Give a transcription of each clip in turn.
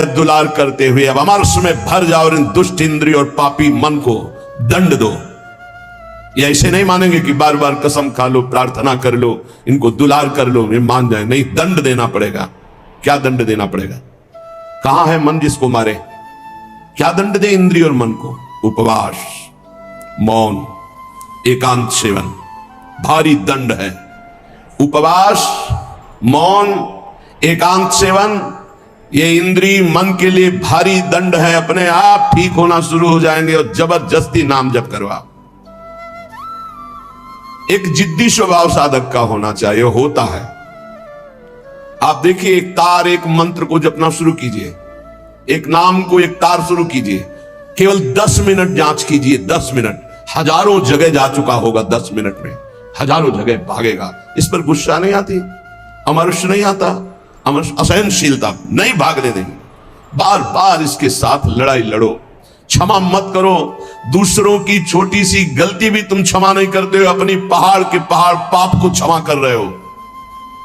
दुलार करते हुए अब अमरस में भर जाओ और इन दुष्ट इंद्रिय और पापी मन को दंड दो। ये ऐसे नहीं मानेंगे कि बार बार कसम खा लो, प्रार्थना कर लो, इनको दुलार कर लो, ये मान जाए। नहीं, दंड देना पड़ेगा। क्या दंड देना पड़ेगा? कहां है मन जिसको मारे? क्या दंड दे इंद्रिय और मन को? उपवास, मौन, एकांत सेवन, भारी दंड है। उपवास, मौन, एकांत सेवन, ये इंद्रिय मन के लिए भारी दंड है। अपने आप ठीक होना शुरू हो जाएंगे और जबरदस्ती नाम जप करवा। एक जिद्दी स्वभाव साधक का होना चाहिए, होता है। आप देखिए, एक तार, एक मंत्र को जपना शुरू कीजिए, एक नाम को, एक तार शुरू कीजिए, केवल 10 मिनट जांच कीजिए। 10 मिनट, हजारों जगह जा चुका होगा। 10 मिनट में हजारों जगह भागेगा। इस पर गुस्सा नहीं आती, अमर्ष नहीं आता, असहनशीलता नहीं भागने देंगे। बार बार इसके साथ लड़ाई लड़ो। क्षमा मत करो। दूसरों की छोटी सी गलती भी तुम क्षमा नहीं करते हो, अपनी पहाड़ के पहाड़ पाप को क्षमा कर रहे हो।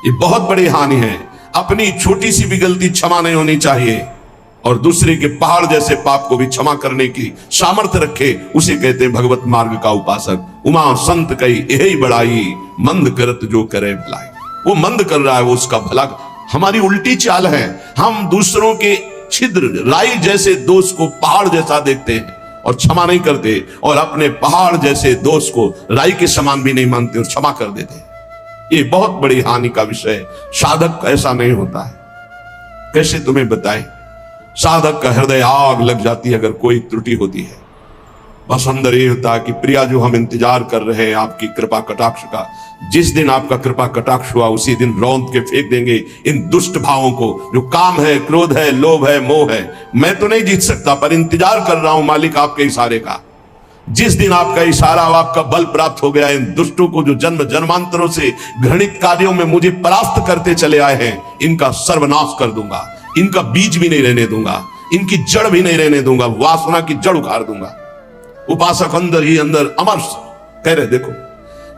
ये बहुत बड़ी हानि है। अपनी छोटी सी भी गलती क्षमा नहीं होनी चाहिए, और दूसरे के पहाड़ जैसे पाप को भी क्षमा करने की सामर्थ्य रखे, उसे कहते हैं भगवत मार्ग का उपासक। उमा संत कही यही बड़ाई, मंद करत जो करे भलाई। वो मंद कर रहा है, वो उसका भला। हमारी उल्टी चाल है। हम दूसरों के छिद्र, राई जैसे दोष को पहाड़ जैसा देखते हैं और क्षमा नहीं करते, और अपने पहाड़ जैसे दोष को राई के समान भी नहीं मानते और क्षमा कर देते। ये बहुत बड़ी हानि का विषय। साधक ऐसा नहीं होता है। कैसे तुम्हें बताएं? साधक का हृदय आग लग जाती है अगर कोई त्रुटि होती है। बस अंदर ये होता है कि प्रिया जो हम इंतजार कर रहे हैं आपकी कृपा कटाक्ष का, जिस दिन आपका कृपा कटाक्ष हुआ उसी दिन रौंद के फेंक देंगे इन दुष्ट भावों को, जो काम है, क्रोध है, लोभ है, मोह है। मैं तो नहीं जीत सकता, पर इंतजार कर रहा हूं मालिक आपके इशारे का। जिस दिन आपका इशारा, आपका बल प्राप्त हो गया, इन दुष्टों को जो जन्म जन्मांतरों से घृणित कार्यों में मुझे परास्त करते चले आए हैं, इनका सर्वनाश कर दूंगा। इनका बीज भी नहीं रहने दूंगा, इनकी जड़ भी नहीं रहने दूंगा, वासना की जड़ उखाड़ दूंगा। उपासक अंदर ही अंदर अमर्ष कह रहे, देखो,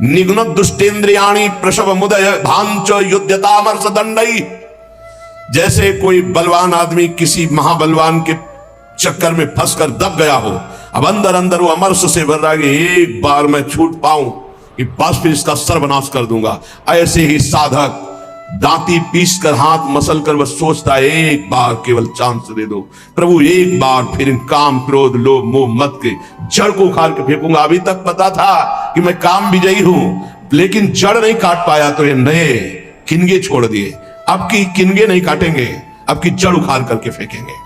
निघ्न दुष्टेन्द्रियाणि प्रसव मुदय भांच युद्धतामर्ष दंडई। जैसे कोई बलवान आदमी किसी महाबलवान के चक्कर में फंसकर दब गया हो, अब अंदर अंदर वो अमर्ष से भर रहा है कि एक बार मैं छूट पाऊं कि बस फिर इसका सर्वनाश कर दूंगा। ऐसे ही साधक दांती पीस कर, हाथ मसल कर बस सोचता है, एक बार केवल चांस दे दो प्रभु, एक बार फिर इन काम, क्रोध, लोभ, मोह, मत के जड़ को उखाड़ के फेंकूंगा। अभी तक पता था कि मैं काम विजयी हूं, लेकिन जड़ नहीं काट पाया तो ये नए किनगे छोड़ दिए। अब की किनगे नहीं काटेंगे, अब की जड़ उखाड़ करके फेंकेंगे।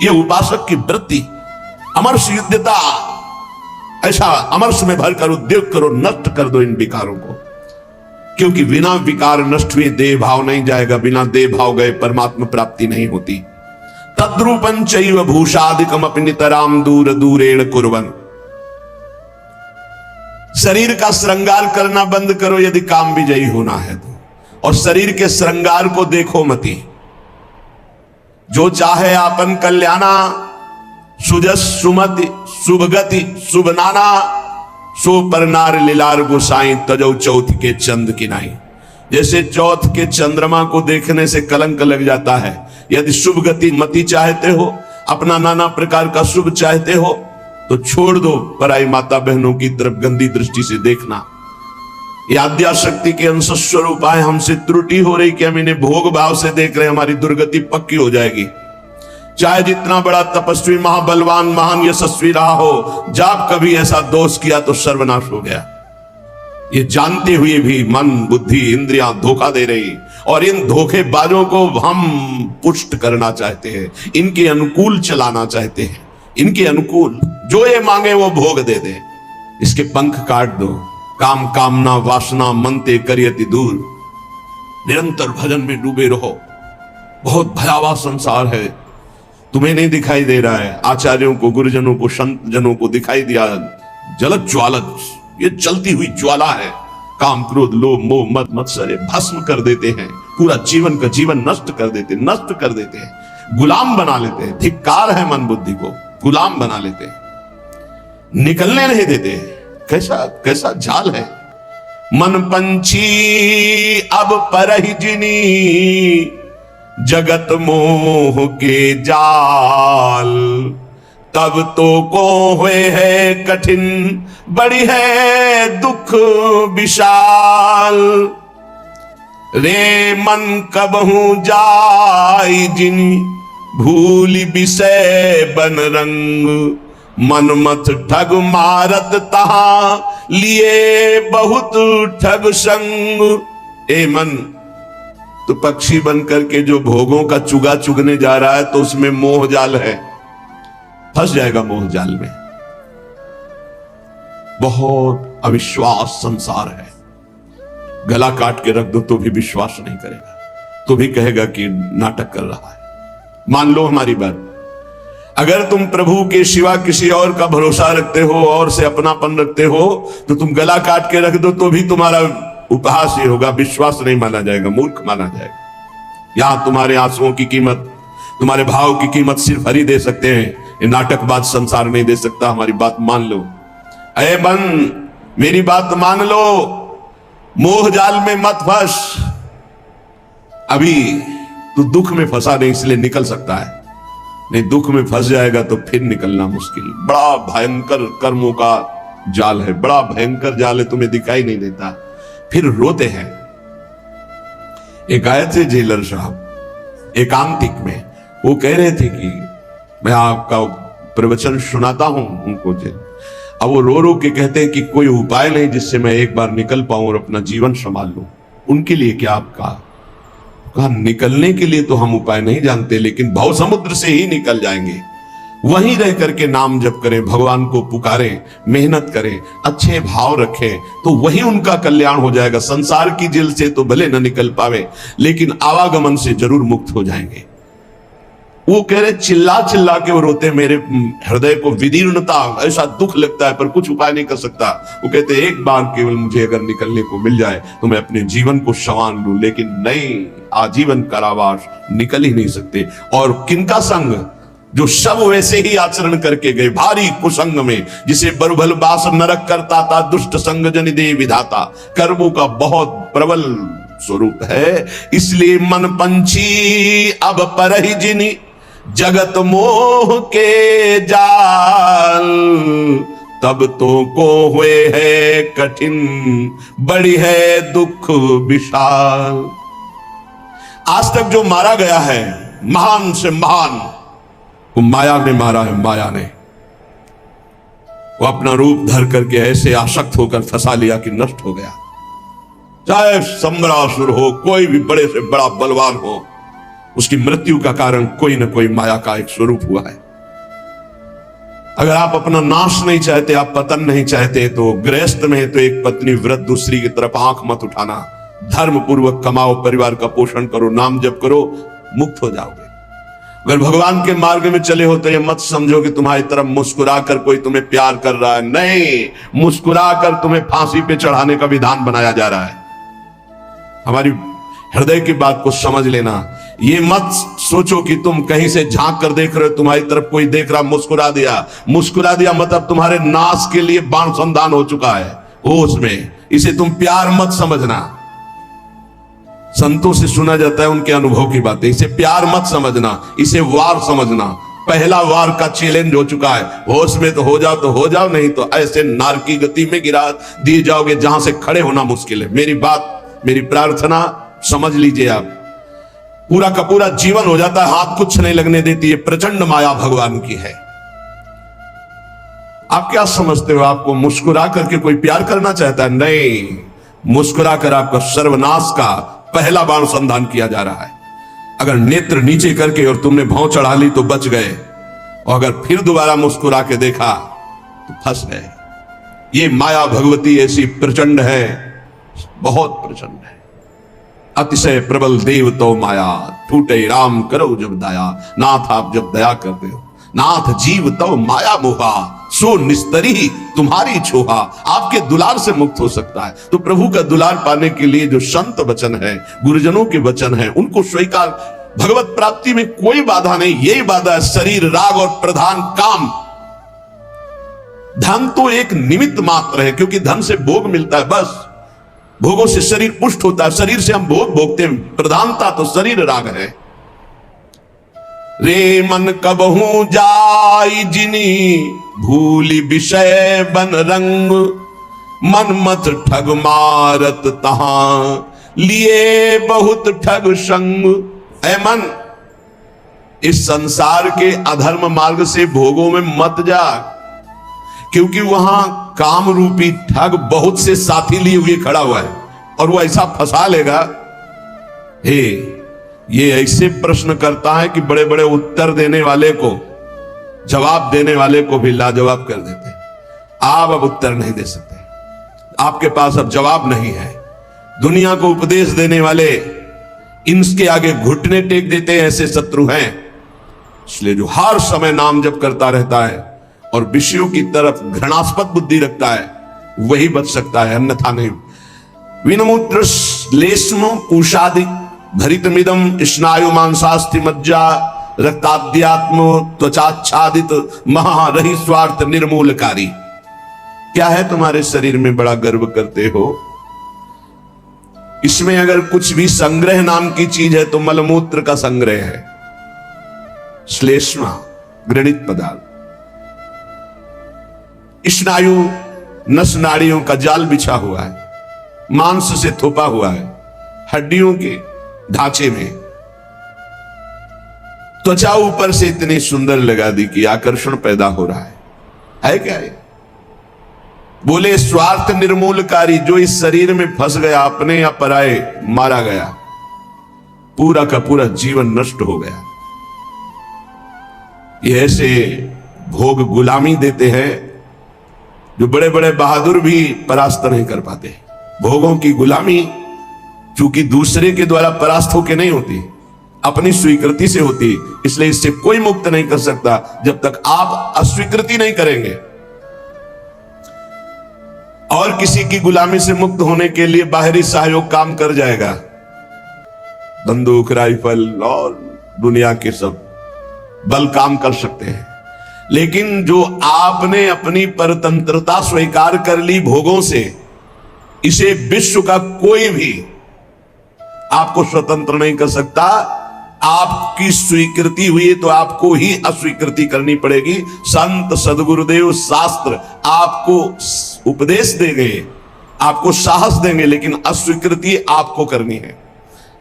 ये उपासक की वृत्ति। अमर्ष युद्धता, ऐसा अमर्ष में भरकर उद्योग करो, नष्ट कर दो इन विकारों को, क्योंकि बिना विकार नष्ट हुए देह भाव नहीं जाएगा। बिना देह भाव गए परमात्मा प्राप्ति नहीं होती। तद्रूपं चैव भूषादिकम अपि नितराम दूर दूरेण कुर्वन्। शरीर का श्रृंगार करना बंद करो यदि काम विजयी होना है तो, और शरीर के श्रृंगार को देखो मती। जो चाहे आपन कल्याणा, सुजस सुमति शुभगति शुभ नाना, सो पर नार लीलार गोसाई तजो चौथ के चंद की नाई। जैसे चौथ के चंद्रमा को देखने से कलंक लग जाता है, यदि शुभ गति मति चाहते हो, अपना नाना प्रकार का शुभ चाहते हो, तो छोड़ दो पराई माता बहनों की तरफ गंदी दृष्टि से देखना। ये आद्याशक्ति के अंश स्वरूप आए, हमसे त्रुटि हो रही कि हम इन्हें भोग भाव से देख रहे हैं, हमारी दुर्गति पक्की हो जाएगी। चाहे जितना बड़ा तपस्वी, महाबलवान, महान यशस्वी रहा हो, जब कभी ऐसा दोष किया तो सर्वनाश हो गया। ये जानते हुए भी मन, बुद्धि, इंद्रियां धोखा दे रही, और इन धोखेबाजों को हम पुष्ट करना चाहते हैं, इनके अनुकूल चलाना चाहते हैं, इनके अनुकूल जो ये मांगे वो भोग दे दे। इसके पंख काट दो। काम कामना वासना मनते करियति दूर। निरंतर भजन में डूबे रहो। बहुत भयावह संसार है, तुम्हें नहीं दिखाई दे रहा है। आचार्यों को, गुरुजनों को, संत जनों को दिखाई दिया जलत ज्वालत, ये जलती हुई ज्वाला है। काम, क्रोध, लोभ, मोह, मद, मत्सर भस्म कर देते हैं, पूरा जीवन का जीवन नष्ट कर देते हैं, गुलाम बना लेते हैं। धिक्कार है मन बुद्धि को, गुलाम बना लेते हैं, निकलने नहीं देते। कैसा कैसा जाल है। मन पंछी अब परहिजनी, जगत मोह के जाल। तब तो को हुए है कठिन, बड़ी है दुख विशाल। रे मन कबहू जाई जिन, भूल विषय बन रंग। मनमथ ठग मारत तहां, लिए बहुत ठग संग। ए मन, तो पक्षी बनकर के जो भोगों का चुगा चुगने जा रहा है, तो उसमें मोह जाल है, फंस जाएगा मोह जाल में। बहुत अविश्वास संसार है। गला काट के रख दो तो भी विश्वास नहीं करेगा, तो भी कहेगा कि नाटक कर रहा है। मान लो हमारी बात, अगर तुम प्रभु के सिवा किसी और का भरोसा रखते हो और से अपनापन रखते हो, तो तुम गला काट के रख दो तो भी तुम्हारा उपहास ही होगा, विश्वास नहीं माना जाएगा, मूर्ख माना जाएगा। यहां तुम्हारे आंसुओं की कीमत, तुम्हारे भाव की कीमत सिर्फ हरि दे सकते हैं, ये नाटकबाज संसार नहीं दे सकता। हमारी बात मान लो, अरे बन मेरी बात मान लो, मोह जाल में मत फंस। अभी तू दुख में फंसा नहीं, इसलिए निकल सकता है, नहीं दुख में फंस जाएगा तो फिर निकलना मुश्किल। बड़ा भयंकर कर्मों का जाल है, बड़ा भयंकर जाल है, तुम्हें दिखाई नहीं देता, फिर रोते हैं। एक आए थे जेलर साहब एकांतिक में, वो कह रहे थे कि मैं आपका प्रवचन सुनाता हूं उनको जेल। अब वो रो रो के कहते हैं कि कोई उपाय नहीं जिससे मैं एक बार निकल पाऊं और अपना जीवन संभाल लूं। उनके लिए क्या आपका कहा, निकलने के लिए तो हम उपाय नहीं जानते, लेकिन भव समुद्र से ही निकल जाएंगे। वहीं रह करके नाम जप करें, भगवान को पुकारें, मेहनत करें, अच्छे भाव रखें, तो वही उनका कल्याण हो जाएगा। संसार की जेल से तो भले न निकल पावे, लेकिन आवागमन से जरूर मुक्त हो जाएंगे। वो कह रहे चिल्ला चिल्ला के वो रोते, मेरे हृदय को विदीर्णता, ऐसा दुख लगता है पर कुछ उपाय नहीं कर सकता। वो कहते एक बार केवल मुझे अगर निकलने को मिल जाए तो मैं अपने जीवन को संवार लूं, लेकिन नहीं, आजीवन कारावास निकल ही नहीं सकते। और किनका संग, जो सब वैसे ही आचरण करके गए, भारी कुसंग में, जिसे बरुभल बास नरक करता था, दुष्ट संग जन दे विधाता। कर्मों का बहुत प्रबल स्वरूप है, इसलिए मन पंछी अब परहि जिनि, जगत मोह के जाल। तब तो को हुए है कठिन, बड़ी है दुख विशाल। आज तक जो मारा गया है महान से महान, वो माया ने मारा है, माया ने। वो अपना रूप धर करके ऐसे आसक्त होकर फंसा लिया कि नष्ट हो गया। चाहे सम्रासुर हो, कोई भी बड़े से बड़ा बलवान हो, उसकी मृत्यु का कारण कोई ना कोई माया का एक स्वरूप हुआ है। अगर आप अपना नाश नहीं चाहते, आप पतन नहीं चाहते, तो गृहस्थ में तो एक पत्नी व्रत, दूसरी की तरफ आंख मत उठाना। धर्म पूर्वक कमाओ, परिवार का पोषण करो, नाम जप करो, मुक्त हो जाओगे। अगर भगवान के मार्ग में चले हो तो ये मत समझो कि तुम्हारी तरफ मुस्कुरा कर कोई तुम्हें प्यार कर रहा है। नहीं, मुस्कुरा कर तुम्हें फांसी पे चढ़ाने का विधान बनाया जा रहा है। हमारी हृदय की बात को समझ लेना। ये मत सोचो कि तुम कहीं से झांक कर देख रहे हो, तुम्हारी तरफ कोई देख रहा, मुस्कुरा दिया। मुस्कुरा दिया मतलब तुम्हारे नाश के लिए बाण संधान हो चुका है होश में। इसे तुम प्यार मत समझना। संतों से सुना जाता है उनके अनुभव की बातें, इसे प्यार मत समझना, इसे वार समझना। पहला वार का चैलेंज हो चुका है। होश में तो हो जाओ, नहीं तो ऐसे नारकी गति में गिरा दिए जाओगे जहां से खड़े होना मुश्किल है। मेरी बात, मेरी प्रार्थना समझ लीजिए आप। पूरा का पूरा जीवन हो जाता है, हाथ कुछ नहीं लगने देती है। प्रचंड माया भगवान की है। आप क्या समझते हो, आपको मुस्कुरा करके कोई प्यार करना चाहता है? नहीं, मुस्कुरा कर आपका सर्वनाश का पहला बाण संधान किया जा रहा है। अगर नेत्र नीचे करके और तुमने भौं चढ़ा ली तो बच गए, और अगर फिर दोबारा मुस्कुरा के देखा तो फंस गए। ये माया भगवती ऐसी प्रचंड है, बहुत प्रचंड है। अतिशय प्रबल देव तो माया, टूटे राम करो जब दया। नाथ आप जब दया करते हो, नाथ जीव तो माया मोहा, सो निस्तरी तुम्हारी छोहा। आपके दुलार से मुक्त हो सकता है। तो प्रभु का दुलार पाने के लिए जो संत वचन है, गुरुजनों के वचन है, उनको स्वीकार। भगवत प्राप्ति में कोई बाधा नहीं, यही बाधा है शरीर, राग और प्रधान काम। धन तो एक निमित्त मात्र है, क्योंकि धन से भोग मिलता है, बस भोगों से शरीर पुष्ट होता है, शरीर से हम भोग भोगते हैं। प्रधानता तो शरीर राग है। रे मन कबहू जाई जिनी भूली विषय बन रंग, मन मत ठग मारत तहां लिए बहुत ठग संग। ऐ मन, इस संसार के अधर्म मार्ग से भोगों में मत जा, क्योंकि वहां काम रूपी ठग बहुत से साथी लिए हुए खड़ा हुआ है और वो ऐसा फंसा लेगा। हे, ये ऐसे प्रश्न करता है कि बड़े बड़े उत्तर देने वाले को, जवाब देने वाले को भी लाजवाब कर देते हैं। आप अब उत्तर नहीं दे सकते, आपके पास अब जवाब नहीं है। दुनिया को उपदेश देने वाले इनके आगे घुटने टेक देते हैं, ऐसे शत्रु हैं। इसलिए जो हर समय नाम जप करता रहता है और विषयों की तरफ घृणास्पद बुद्धि रखता है, वही बच सकता है, अन्यथा नहीं। विनमूत्र श्लेष्म पूषादि भरितमिदम स्नायु मांसास्थि मज्जा रक्ताद्यात्म त्वचाच्छादित महारहि स्वार्थ निर्मूलकारी। क्या है तुम्हारे शरीर में बड़ा गर्व करते हो? इसमें अगर कुछ भी संग्रह नाम की चीज है तो मलमूत्र का संग्रह है। श्लेष्मा घृणित पदार्थ, स्नायु नस नाड़ियों का जाल बिछा हुआ है, मांस से थोपा हुआ है, हड्डियों के ढांचे में। त्वचा ऊपर से इतनी सुंदर लगा दी कि आकर्षण पैदा हो रहा है क्या ये? बोले स्वार्थ निर्मूलकारी, जो इस शरीर में फंस गया, अपने या पराए मारा गया, पूरा का पूरा जीवन नष्ट हो गया। ये ऐसे भोग गुलामी देते हैं जो बड़े बड़े बहादुर भी परास्त नहीं कर पाते। भोगों की गुलामी चूंकि दूसरे के द्वारा परास्त होकर नहीं होती, अपनी स्वीकृति से होती, इसलिए इससे कोई मुक्त नहीं कर सकता जब तक आप अस्वीकृति नहीं करेंगे। और किसी की गुलामी से मुक्त होने के लिए बाहरी सहयोग काम कर जाएगा, बंदूक, राइफल और दुनिया के सब बल काम कर सकते हैं। लेकिन जो आपने अपनी परतंत्रता स्वीकार कर ली भोगों से, इसे विश्व का कोई भी आपको स्वतंत्र नहीं कर सकता। आपकी स्वीकृति हुई तो आपको ही अस्वीकृति करनी पड़ेगी। संत सदगुरुदेव शास्त्र आपको उपदेश देंगे, आपको साहस देंगे, लेकिन अस्वीकृति आपको करनी है।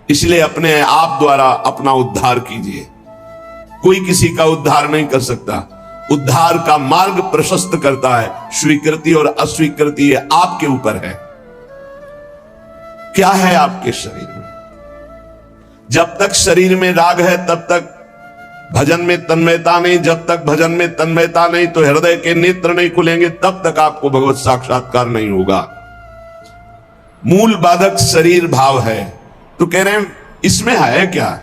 इसलिए अपने आप द्वारा अपना उद्धार कीजिए। कोई किसी का उद्धार नहीं कर सकता। उद्धार का मार्ग प्रशस्त करता है स्वीकृति और अस्वीकृति, ये आपके ऊपर है। क्या है आपके शरीर में? जब तक शरीर में राग है तब तक भजन में तन्मयता नहीं, जब तक भजन में तन्मयता नहीं तो हृदय के नेत्र नहीं खुलेंगे, तब तक आपको भगवत साक्षात्कार नहीं होगा। मूल बाधक शरीर भाव है। तो कह रहे हैं इसमें है क्या?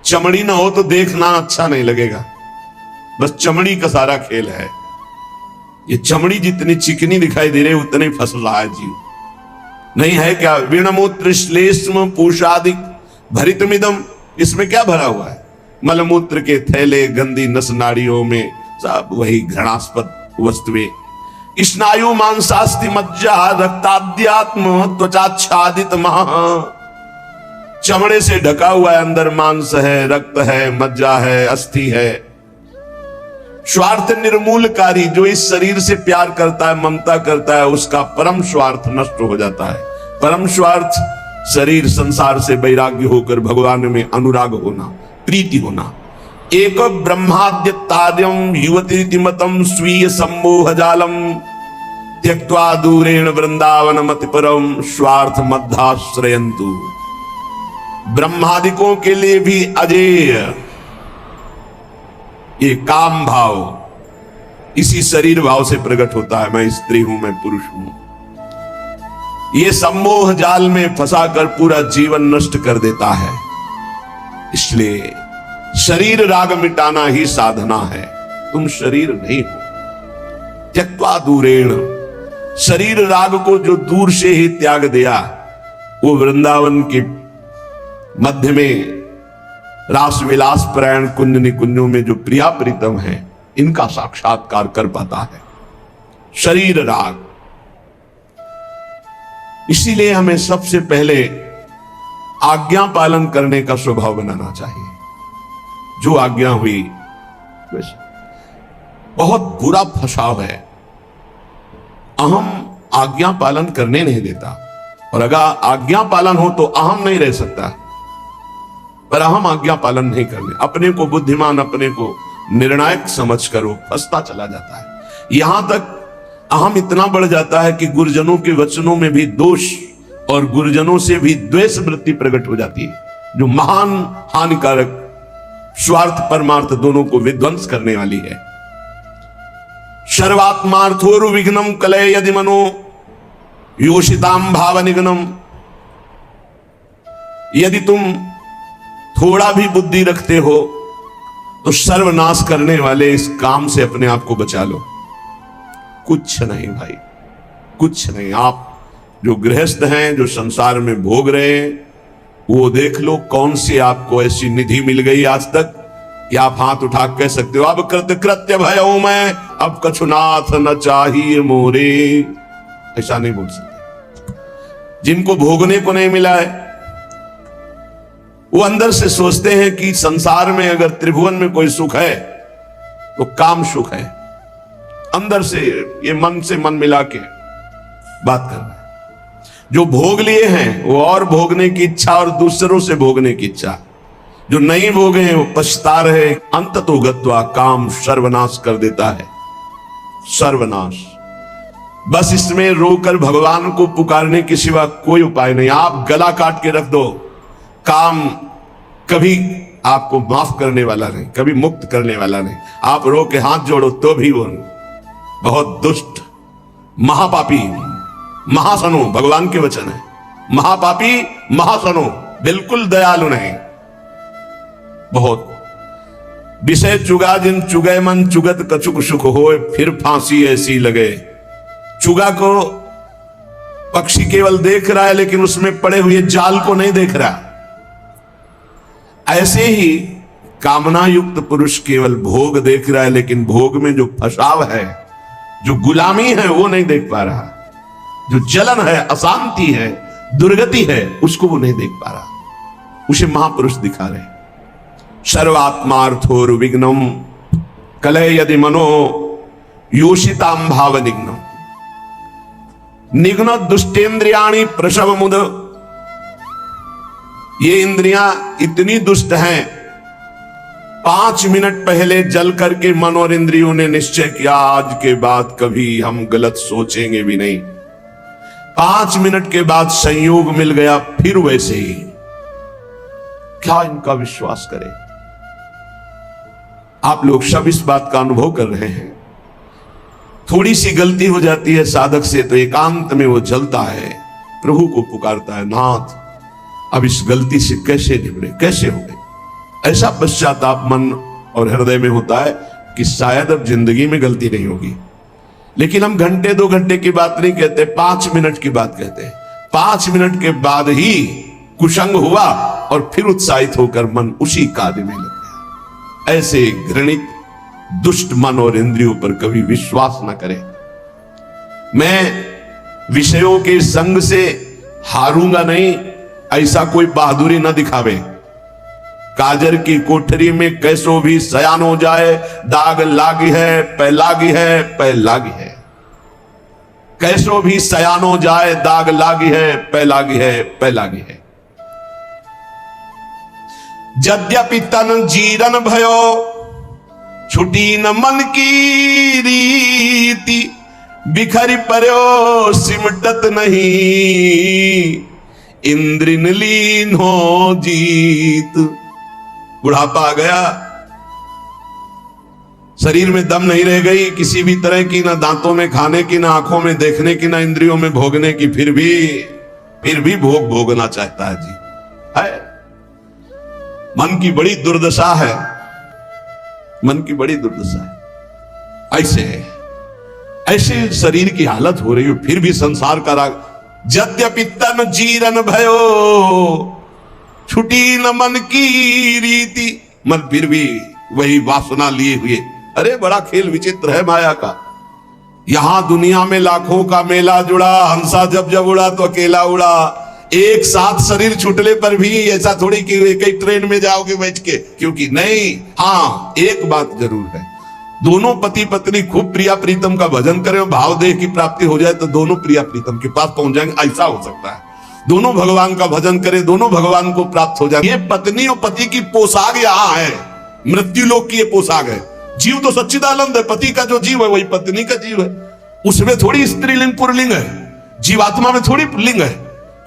चमड़ी ना हो तो देखना अच्छा नहीं लगेगा, बस चमड़ी का सारा खेल है। ये चमड़ी जितनी चिकनी दिखाई दे रही है उतने फंस रहा है जीव। नहीं है क्या? विणमूत्र श्लेष्म पूषादि भरितमिदम, इसमें क्या भरा हुआ है? मलमूत्र के थैले, गंदी नस नाड़ियों में सब वही घृणास्पद वस्तुएं। स्नायु मांसास्थि मज्जा रक्ताद्यात्म त्वचाच्छादित महा, चमड़े से ढका हुआ है, अंदर मांस है, रक्त है, मज्जा है, अस्थि है। स्वार्थ निर्मूलकारी, जो इस शरीर से प्यार करता है, ममता करता है, उसका परम स्वार्थ नष्ट हो जाता है। परम स्वार्थ शरीर संसार से वैराग्य होकर भगवान में अनुराग होना, प्रीति होना। एक ब्रह्माद्य तार्यम युवती मतम स्वीय सम्मोह जालम त्यक्त्वा दूरेण वृंदावन मति परम स्वार्थ मध्याश्रयन्तु। ब्रह्मादिकों के लिए भी अजेय ये काम भाव इसी शरीर भाव से प्रकट होता है। मैं स्त्री हूं, मैं पुरुष हूं। ये सम्मोह जाल में फंसाकर पूरा जीवन नष्ट कर देता है। इसलिए शरीर राग मिटाना ही साधना है। तुम शरीर नहीं हो। त्यक्त्वा दूरेण, शरीर राग को जो दूर से ही त्याग दिया, वो वृंदावन के मध्य में रास विलास प्रयाण कुंज निकुंजों में जो प्रिया प्रीतम है, इनका साक्षात्कार कर पाता है शरीर राग। इसीलिए हमें सबसे पहले आज्ञा पालन करने का स्वभाव बनाना चाहिए। जो आज्ञा हुई बस। बहुत बुरा फसाव है, अहम आज्ञा पालन करने नहीं देता, और अगर आज्ञा पालन हो तो अहम नहीं रह सकता, पर अहम आज्ञा पालन नहीं करने, अपने को बुद्धिमान, अपने को निर्णायक समझ कर वो फंसता चला जाता है। यहां तक अहम इतना बढ़ जाता है कि गुरुजनों के वचनों में भी दोष और गुरुजनों से भी द्वेष वृत्ति प्रकट हो जाती है, जो महान हानिकारक, स्वार्थ परमार्थ दोनों को विध्वंस करने वाली है। सर्वात्मार्थोरु विघ्नम कलय यदि मनो योषिताम भाव निघ्नम। यदि तुम थोड़ा भी बुद्धि रखते हो तो सर्वनाश करने वाले इस काम से अपने आप को बचा लो। कुछ नहीं भाई, कुछ नहीं। आप जो गृहस्थ हैं, जो संसार में भोग रहे हैं, वो देख लो कौन सी आपको ऐसी निधि मिल गई आज तक कि आप हाथ उठा कह सकते हो अब कृत्य भयो मैं, अब कछुनाथ न चाहिए मोरे। ऐसा नहीं बोल सकते। जिनको भोगने को नहीं मिला है वो अंदर से सोचते हैं कि संसार में अगर त्रिभुवन में कोई सुख है तो काम सुख है। अंदर से ये मन से मन मिला के बात कर रहे हैं। जो भोग लिए हैं वो और भोगने की इच्छा और दूसरों से भोगने की इच्छा, जो नहीं भोगे हैं वो पछता रहे। अंततो गत्वा काम सर्वनाश कर देता है, सर्वनाश। बस इसमें रोकर भगवान को पुकारने के सिवा कोई उपाय नहीं। आप गला काट के रख दो, काम कभी आपको माफ करने वाला नहीं, कभी मुक्त करने वाला नहीं। आप रो के हाथ जोड़ो तो भी वो बहुत दुष्ट, महापापी, महासनो, भगवान के वचन है। महापापी, महासनो, बिल्कुल दयालु नहीं। बहुत विषय चुगा जिन चुगे मन चुगत कछुक सुख होए, फिर फांसी ऐसी लगे। चुगा को पक्षी केवल देख रहा है लेकिन उसमें पड़े हुए जाल को नहीं देख रहा। ऐसे ही कामना युक्त पुरुष केवल भोग देख रहा है लेकिन भोग में जो फसाव है, जो गुलामी है, वो नहीं देख पा रहा। जो जलन है, अशांति है, दुर्गति है, उसको वो नहीं देख पा रहा। उसे महापुरुष दिखा रहे। सर्वात्मार्थोर विघ्नम कलय यदि मनो योषिताम भाव निघ्नम। निघ्न दुष्टेन्द्रियाणि प्रसव मुद। ये इंद्रियां इतनी दुष्ट हैं, 5 मिनट पहले जल करके मन और इंद्रियों ने निश्चय किया आज के बाद कभी हम गलत सोचेंगे भी नहीं। 5 मिनट के बाद संयोग मिल गया, फिर वैसे ही। क्या इनका विश्वास करें? आप लोग सब इस बात का अनुभव कर रहे हैं। थोड़ी सी गलती हो जाती है साधक से तो एकांत में वो जलता है, प्रभु को पुकारता है, नाथ अब इस गलती से कैसे निपटे, कैसे हो गए। ऐसा पश्चाताप मन और हृदय में होता है कि शायद अब जिंदगी में गलती नहीं होगी। लेकिन हम घंटे 2 घंटे की बात नहीं कहते, 5 मिनट की बात कहते हैं। 5 मिनट के बाद ही कुसंग हुआ और फिर उत्साहित होकर मन उसी कार्य में लग गया। ऐसे घृणित दुष्ट मन और इंद्रियों पर कभी विश्वास न करें। मैं विषयों के संग से हारूंगा नहीं, ऐसा कोई बहादुरी न दिखावे। काजर की कोठरी में कैसो भी सयान हो जाए, दाग लागी है, पै लागी है, पै लागी है। कैसो भी सयान हो जाए, दाग लागी है, पै लागी है, पै लागी है। यद्यपि तन जीरन भयो, छुटी न मन की रीति। बिखरी पर्यो सिमटत नहीं, इंद्रिन लीन हो जीत। बुढ़ापा आ गया, शरीर में दम नहीं रह गई किसी भी तरह की, ना दांतों में खाने की, ना आंखों में देखने की, ना इंद्रियों में भोगने की। फिर भी भोग भोगना चाहता है जी। है मन की बड़ी दुर्दशा है, मन की बड़ी दुर्दशा है। ऐसे शरीर की हालत हो रही है, फिर भी संसार का राग। यद्यपि तन जीरन भयो, छुटी न मन की रीति। मन फिर भी वही वासना लिए हुए। अरे बड़ा खेल विचित्र है माया का। यहां दुनिया में लाखों का मेला जुड़ा, हंसा जब जब उड़ा तो अकेला उड़ा। एक साथ शरीर छूटने पर भी ऐसा थोड़ी कि एक ही ट्रेन में जाओगे बैठ के, क्योंकि नहीं। हाँ, एक बात जरूर है, दोनों पति पत्नी खूब प्रिया प्रीतम का भजन करें और भाव देह की प्राप्ति हो जाए तो दोनों प्रिया प्रीतम के पास पहुंच जाएंगे, ऐसा हो सकता है। दोनों भगवान का भजन करें, दोनों भगवान को प्राप्त हो जाए। ये पत्नी और पति की पोशाक यहां है, मृत्यु लोक की ये पोशाक है। जीव तो सच्चिदानंद है, पति का जो जीव है वही पत्नी का जीव है। उसमें थोड़ी स्त्रीलिंग पुरलिंग है, जीवात्मा में थोड़ी लिंग है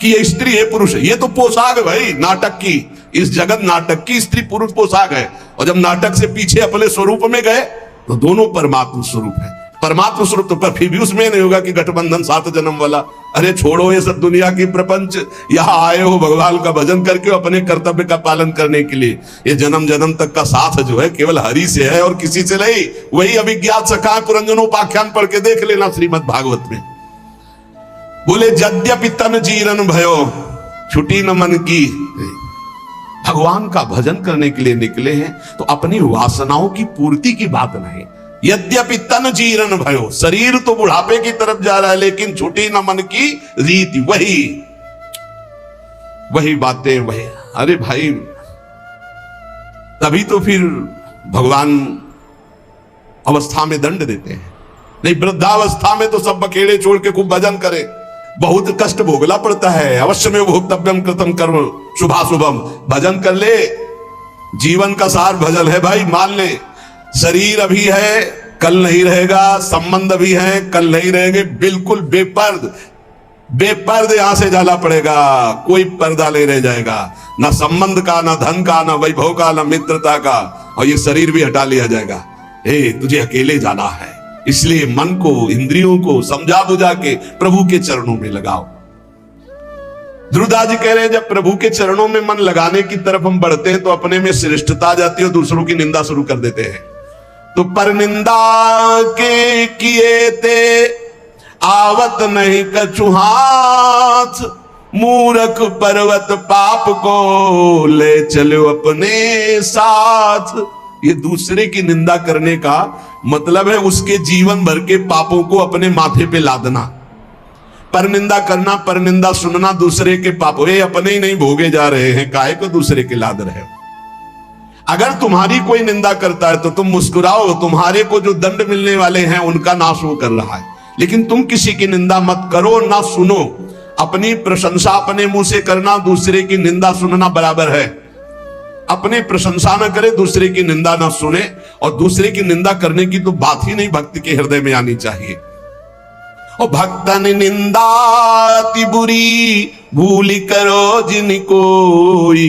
कि ये स्त्री है पुरुष है। ये तो पोशाक है भाई नाटक की, इस जगत नाटक की स्त्री पुरुष पोशाक है। और जब नाटक से पीछे अपने स्वरूप में गए तो दोनों परमात्मा स्वरूप है। परमात्मा स्वरूप तो पर फिर भी उसमें नहीं होगा कि गठबंधन 7 जन्म वाला। अरे छोड़ो ये सब दुनिया की प्रपंच, यहां आए हो भगवान का भजन करके अपने कर्तव्य का पालन करने के लिए। ये जन्म जन्म तक का साथ जो है केवल हरि से है और किसी से नहीं। वही अभिज्ञात सखा पुरंजनोपाख्यान पढ़ के देख लेना श्रीमद् भागवत में। बोले यद्यपि तन जीरन भयो छुटी न मन की। भगवान का भजन करने के लिए निकले हैं तो अपनी वासनाओं की पूर्ति की बात नहीं। यद्यपि तन जीरन भयो, शरीर तो बुढ़ापे की तरफ जा रहा है लेकिन छुटी न मन की रीति। वही बातें वही। अरे भाई तभी तो फिर भगवान अवस्था में दंड देते हैं। नहीं, वृद्धावस्था में तो सब बखेड़े छोड़ के खूब भजन करे। बहुत कष्ट भोगना पड़ता है। अवश्य में भोक्तव्यम कृतम कर्म शुभाशुभम। भजन कर ले, जीवन का सार भजन है भाई। मान ले शरीर अभी है कल नहीं रहेगा, संबंध भी है कल नहीं रहेंगे, बिल्कुल बेपर्द यहां से जाना पड़ेगा। कोई पर्दा नहीं रह जाएगा, ना संबंध का, ना धन का, ना वैभव का, ना मित्रता का। और ये शरीर भी हटा लिया जाएगा। तुझे अकेले जाना है, इसलिए मन को इंद्रियों को समझा बुझा के प्रभु के चरणों में लगाओ। ध्रुवदास जी कह रहे हैं जब प्रभु के चरणों में मन लगाने की तरफ हम बढ़ते हैं तो अपने में श्रेष्ठता आ जाती है और दूसरों की निंदा शुरू कर देते हैं। तो पर निंदा के किए ते आवत नहीं कछु हाथ, मूर्ख पर्वत पाप को ले चलो अपने साथ। ये दूसरे की निंदा करने का मतलब है उसके जीवन भर के पापों को अपने माथे पे लादना। परनिंदा करना, परनिंदा सुनना दूसरे के पापों, ये अपने ही नहीं भोगे जा रहे हैं, काहे को दूसरे के लाद रहे हो। अगर तुम्हारी कोई निंदा करता है तो तुम मुस्कुराओ, तुम्हारे को जो दंड मिलने वाले हैं उनका नाश वो कर रहा है। लेकिन तुम किसी की निंदा मत करो, ना सुनो। अपनी प्रशंसा अपने मुंह से करना, दूसरे की निंदा सुनना बराबर है। अपने प्रशंसा न करे, दूसरे की निंदा न सुने। और दूसरे की निंदा करने की तो बात ही नहीं भक्त के हृदय में आनी चाहिए। और भक्तन निंदा ति बुरी भूली करो जिन कोई,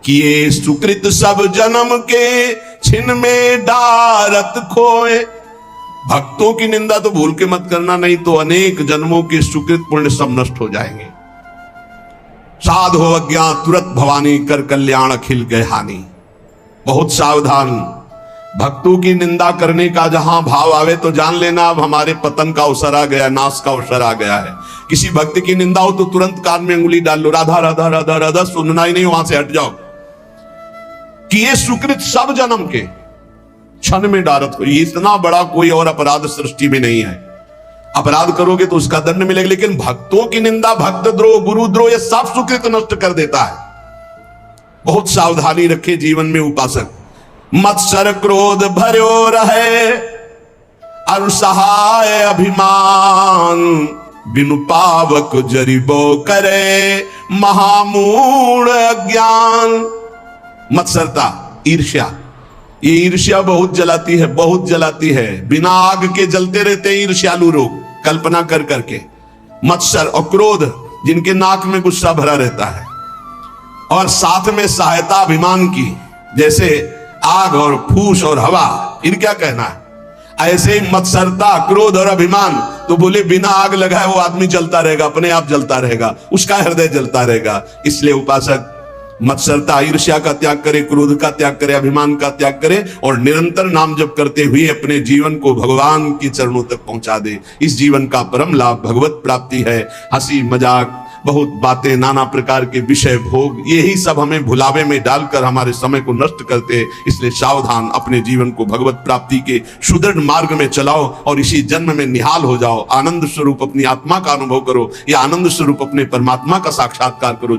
किए सुकृत सब जन्म के छिन में डारत खोए। भक्तों की निंदा तो भूल के मत करना, नहीं तो अनेक जन्मों के सुकृत पुण्य सब नष्ट हो जाएंगे। साध हो अज्ञात तुरंत भवानी, कर कल्याण अखिल गए हानि। बहुत सावधान। भक्तों की निंदा करने का जहां भाव आवे तो जान लेना अब हमारे पतन का अवसर आ गया, नाश का अवसर आ गया है। किसी भक्त की निंदा हो तो तुरंत कान में उंगली डाल लो, राधा राधा राधा राधा, सुनना ही नहीं, वहां से हट जाओ। कि ये सुकृत सब जन्म के क्षण में डारत हो। इतना बड़ा कोई और अपराध सृष्टि में नहीं है। अपराध करोगे तो उसका दंड मिलेगा, लेकिन भक्तों की निंदा, भक्त द्रोह, गुरु द्रोह, ये सब सुकृत नष्ट कर देता है। बहुत सावधानी रखे जीवन में उपासक। मत्सर क्रोध भर्यो रहे अरु सहाय अभिमान, बिनु पावक जरिबो करे महामूढ़ अज्ञान। मत्सरता, ईर्ष्या, ये ईर्ष्या बहुत जलाती है, बहुत जलाती है। बिना आग के जलते रहते हैं ईर्ष्यालु लोग, कल्पना कर करके। मत्सर और क्रोध, जिनके नाक में गुस्सा भरा रहता है। और साथ में सहायता अभिमान की, जैसे आग और फूस और हवा, इनका कहना है। ऐसे ही मत्सरता, क्रोध और अभिमान, तो बोले बिना आग लगाए वो आदमी जलता रहेगा, अपने आप जलता रहेगा, उसका हृदय जलता रहेगा। इसलिए उपासक मत्सरता, ईर्ष्या का त्याग करे, क्रोध का त्याग करे, अभिमान का त्याग करे और निरंतर नाम जप करते हुए अपने जीवन को भगवान के चरणों तक पहुंचा दे। इस जीवन का परम लाभ भगवत प्राप्ति है। हंसी मजाक बहुत बातें, नाना प्रकार के विषय भोग, यही सब हमें भुलावे में डालकर हमारे समय को नष्ट करते हैं। इसलिए सावधान, अपने जीवन को भगवत प्राप्ति के सुदृढ़ मार्ग में चलाओ और इसी जन्म में निहाल हो जाओ। आनंद स्वरूप अपनी आत्मा का अनुभव करो, या आनंद स्वरूप अपने परमात्मा का साक्षात्कार करो।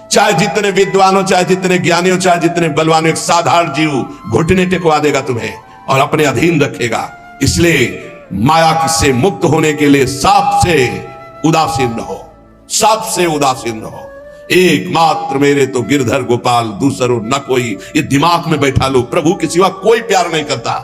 चाहे जितने विद्वान हो, चाहे जितने ज्ञानी हो, चाहे जितने बलवान हो, एक साधारण जीव घुटने टेकवा देगा तुम्हें और अपने अधीन रखेगा। इसलिए माया से मुक्त होने के लिए सबसे उदासीन रहो, सबसे उदासीन रहो। एकमात्र मेरे तो गिरधर गोपाल, दूसरो न कोई, ये दिमाग में बैठा लो। प्रभु के सिवा कोई प्यार नहीं करता,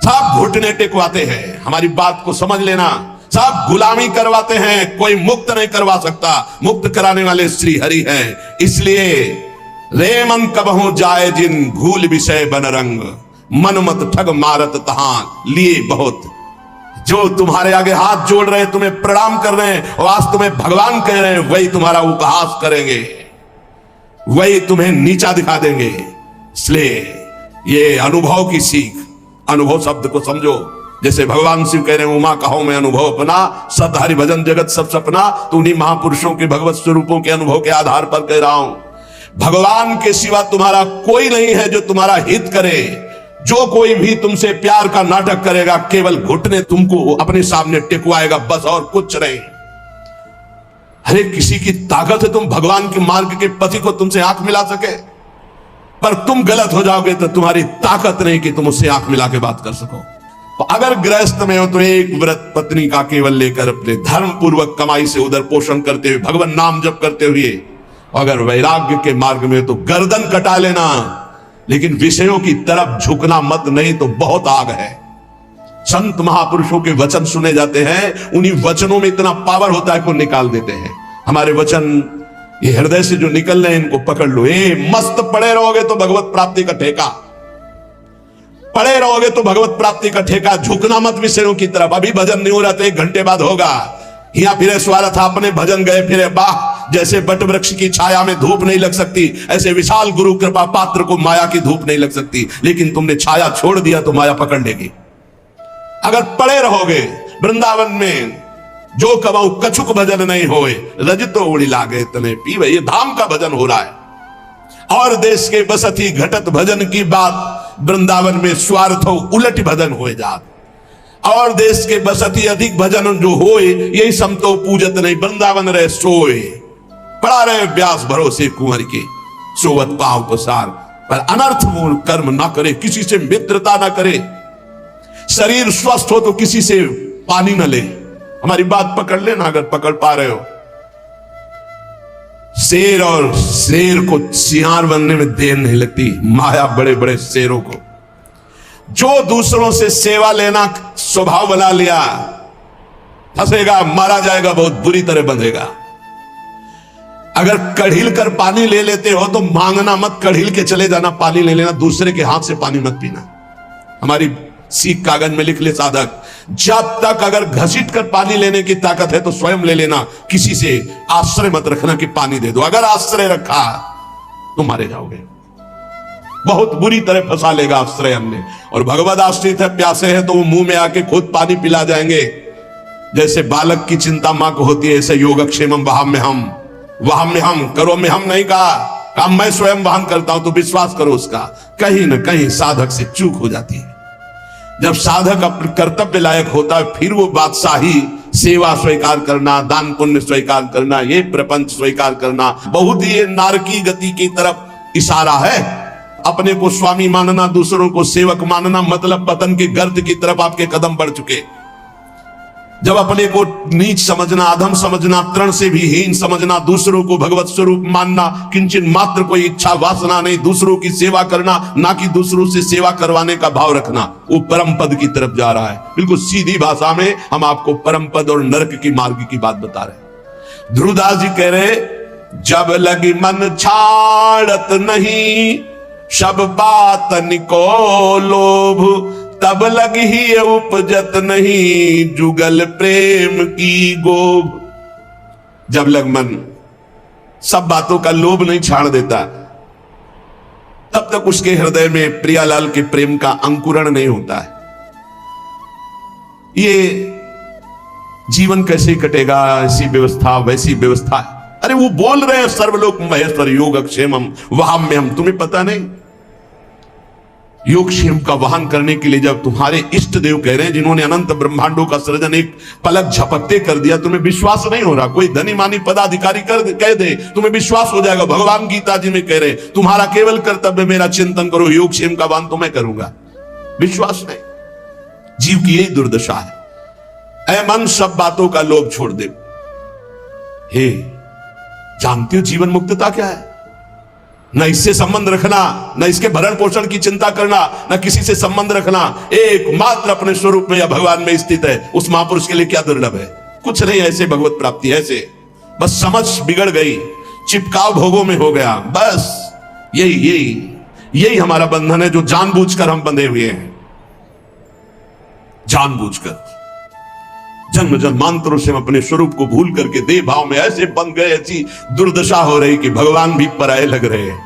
सब घुटने टेकवाते हैं। हमारी बात को समझ लेना, सब गुलामी करवाते हैं, कोई मुक्त नहीं करवा सकता। मुक्त कराने वाले श्री हरि हैं। इसलिए रे मन कबहू जाए जिन, भूल विषय बन रंग, मन मत ठग मारत तहां लिए बहुत। जो तुम्हारे आगे हाथ जोड़ रहे हैं, तुम्हें प्रणाम कर रहे हैं और आज तुम्हें भगवान कह रहे हैं, वही तुम्हारा उपहास करेंगे, वही तुम्हें नीचा दिखा देंगे। इसलिए ये अनुभव की सीख, अनुभव शब्द को समझो। जैसे भगवान शिव कह रहे हैं, उमा कहो मैं अनुभव अपना, सत हरि भजन जगत सब सपना। तो उन्हीं महापुरुषों के भगवत स्वरूपों के अनुभव के आधार पर कह रहा हूं, भगवान के सिवा तुम्हारा कोई नहीं है जो तुम्हारा हित करे। जो कोई भी तुमसे प्यार का नाटक करेगा, केवल घुटने तुमको अपने सामने टिकवाएगा, बस और कुछ नहीं। हरे किसी की ताकत है तुम भगवान के मार्ग के पति को तुमसे आंख मिला सके, पर तुम गलत हो जाओगे तो तुम्हारी ताकत नहीं कि तुम उससे आंख मिला के बात कर सको। तो अगर गृहस्थ में हो तो एक व्रत पत्नी का केवल लेकर अपने धर्म पूर्वक कमाई से उधर पोषण करते हुए, भगवान नाम जप करते हुए। अगर वैराग्य के मार्ग में तो गर्दन कटा लेना, लेकिन विषयों की तरफ झुकना मत, नहीं तो बहुत आग है। संत महापुरुषों के वचन सुने जाते हैं, उन्हीं वचनों में इतना पावर होता है को निकाल देते हैं। हमारे वचन ये हृदय से जो निकल रहे हैं, इनको पकड़ लो। मस्त पड़े रहोगे तो भगवत प्राप्ति का ठेका, पड़े रहोगे तो भगवत प्राप्ति का ठेका। झुकना मत विषयों की तरफ। अभी भजन नहीं हो रहा तो 1 घंटे बाद होगा। यहाँ फिरे स्वार्थ था, अपने भजन गए फिरे बाह। जैसे बट वृक्ष की छाया में धूप नहीं लग सकती, ऐसे विशाल गुरु कृपा पात्र को माया की धूप नहीं लग सकती। लेकिन तुमने छाया छोड़ दिया तो माया पकड़ लेगी। अगर पड़े रहोगे वृंदावन में, जो कबाऊ कछुक भजन नहीं होए, रजतो उड़ी लागे तने पीवे। ये धाम का भजन हो रहा है। और देश के बसती घटत भजन की बात, वृंदावन में स्वार्थ उलट भजन हो जात। और देश के बसती अधिक भजन जो होए, यही समतो पूजत नहीं, वृंदावन रहे सोए। पड़ा रहे व्यास भरोसे कुंवर के, सोवत पांव पसार। पर अनर्थ मूल कर्म ना करे, किसी से मित्रता ना करे। शरीर स्वस्थ हो तो किसी से पानी न ले। हमारी बात पकड़ लेना अगर पकड़ पा रहे हो। शेर और शेर को सियार बनने में देर नहीं लगती। माया बड़े बड़े शेरों को, जो दूसरों से सेवा लेना स्वभाव बना लिया, फंसेगा, मारा जाएगा, बहुत बुरी तरह बंधेगा। अगर कढ़िल कर पानी ले लेते हो तो मांगना मत, कढ़िल के चले जाना, पानी ले लेना, दूसरे के हाथ से पानी मत पीना। हमारी सीख कागज में लिख ले साधक, जब तक अगर घसीट कर पानी लेने की ताकत है तो स्वयं ले लेना, किसी से आश्रय मत रखना कि पानी दे दो। अगर आश्रय रखा तो मारे जाओगे, बहुत बुरी तरह फंसा लेगा आश्रय हमने। और भगवद आश्रित है, प्यासे हैं तो वो मुंह में आके खुद पानी पिला जाएंगे। जैसे बालक की चिंता मां को होती है, ऐसे योगक्षेमम वहां में हम, वहां में हम, करो में हम नहीं कहा, काम मैं स्वयं वहन करता हूं। तो विश्वास करो उसका, कहीं ना कहीं साधक से चूक हो जाती है। जब साधक अपने कर्तव्य लायक होता है, फिर वो बादशाही, सेवा स्वीकार करना, दान पुण्य स्वीकार करना, ये प्रपंच स्वीकार करना, बहुत ही नारकी गति की तरफ इशारा है। अपने को स्वामी मानना, दूसरों को सेवक मानना, मतलब पतन के गर्त की तरफ आपके कदम बढ़ चुके। जब अपने को नीच समझना, अधम समझना, तृण से भी हीन समझना, दूसरों को भगवत स्वरूप मानना, किंचन मात्र कोई इच्छा वासना नहीं, दूसरों की सेवा करना, ना कि दूसरों से सेवा करवाने का भाव रखना, वो परम पद की तरफ जा रहा है। बिल्कुल सीधी भाषा में हम आपको परम पद और नरक की मार्ग की बात बता रहे। ध्रुवदास जी कह रहे, जब लगी मन छाड़त नहीं, सब बातन को लोभ, तब लगी ही उपजत नहीं, जुगल प्रेम की गोभ। जब लग मन सब बातों का लोभ नहीं छाड़ देता, तब तक उसके हृदय में प्रियालाल के प्रेम का अंकुरण नहीं होता है। ये जीवन कैसे कटेगा, ऐसी व्यवस्था वैसी व्यवस्था। अरे वो बोल रहे हैं सर्वलोक महेश्वर योगक्षेमम वहाम्यहम्, तुम्हें पता नहीं? योगक्षेम का वहन करने के लिए जब तुम्हारे इष्ट देव कह रहे हैं, जिन्होंने अनंत ब्रह्मांडों का सृजन एक पलक झपकते कर दिया, तुम्हें विश्वास नहीं हो रहा? कोई धनी मानी पदाधिकारी कह दे, तुम्हें विश्वास हो जाएगा। भगवान गीता जी में कह रहे, तुम्हारा केवल कर्तव्य मेरा चिंतन करो, योगक्षेम का वहन तो मैं करूंगा। विश्वास नहीं। जीव की यही दुर्दशा है। ऐ मन, सब बातों का लोभ छोड़ दे। हे, जानते हो जीवन मुक्तता क्या है? न इससे संबंध रखना, न इसके भरण पोषण की चिंता करना, न किसी से संबंध रखना, एकमात्र अपने स्वरूप में या भगवान में स्थित है। उस महापुरुष के लिए क्या दुर्लभ है? कुछ नहीं। ऐसे भगवत प्राप्ति, ऐसे बस समझ बिगड़ गई, चिपकाव भोगों में हो गया। बस यही हमारा बंधन है, जो जानबूझकर हम बंधे हुए हैं। जानबूझकर जन्म जन्मांतरों से हम अपने स्वरूप को भूल करके देह भाव में ऐसे बंध गए, ऐसी दुर्दशा हो रही कि भगवान भी पराये लग रहे हैं।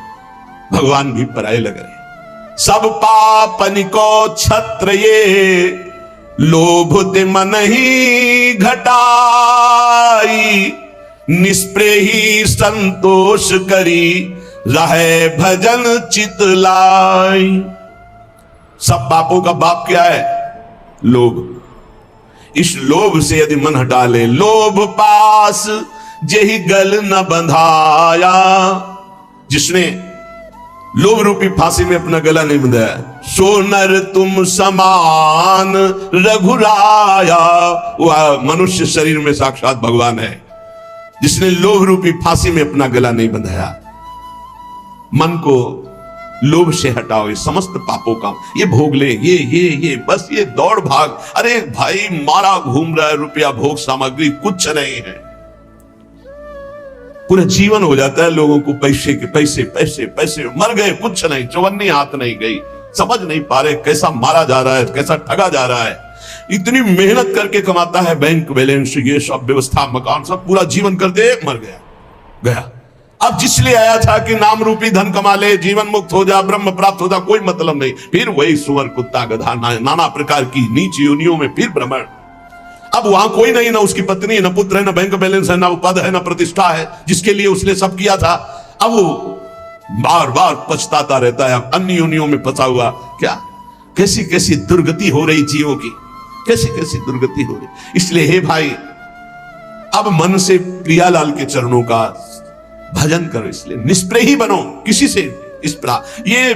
भगवान भी पराये लग रहे हैं। सब पापन को छत्र ये, लोभ ते मन ही घटाई, निष्प्रेही संतोष करी, रहे भजन चित लाई। सब पापों का बाप क्या है? लोभ। इस लोभ से यदि मन हटा ले, लोभ पास जेहि गल न बंधाया। जिसने लोभ रूपी फांसी में अपना गला नहीं बंधाया, सो नर तुम समान रघुराया। वह मनुष्य शरीर में साक्षात भगवान है, जिसने लोभ रूपी फांसी में अपना गला नहीं बंधाया। मन को लोभ से हटाओ, ये समस्त पापों का, ये भोग ले, ये बस ये दौड़ भाग। अरे भाई, मारा घूम रहा है रुपया, भोग सामग्री कुछ नहीं है। पूरा जीवन हो जाता है लोगों को पैसे के पैसे पैसे पैसे, मर गए कुछ नहीं, चवन्नी हाथ नहीं गई। समझ नहीं पा रहे कैसा मारा जा रहा है, कैसा ठगा जा रहा है। इतनी मेहनत करके कमाता है, बैंक बैलेंस, ये सब व्यवस्था, मकान, सब पूरा जीवन करते, मर गया। अब जिसलिए आया था कि नाम रूपी धन कमा ले, जीवन मुक्त हो जा, ब्रह्म प्राप्त हो जा, कोई मतलब नहीं। फिर वही सुअर, कुत्ता, गधा, नाना प्रकार की नीच योनियों में फिर भ्रमण। अब वहां कोई नहीं, ना उसकी पत्नी, ना पुत्र है, ना बैंक बैलेंस है, ना पद है, ना प्रतिष्ठा है, जिसके लिए उसने सब किया था। अब वो बार बार पछताता रहता है, अन्य योनियों में फंसा हुआ। क्या कैसी कैसी दुर्गति हो रही जीवों की, कैसी कैसी दुर्गति हो रही। इसलिए हे भाई, अब मन से प्रियालाल के चरणों का भजन करो। इसलिए निष्प्रेही बनो, किसी से ये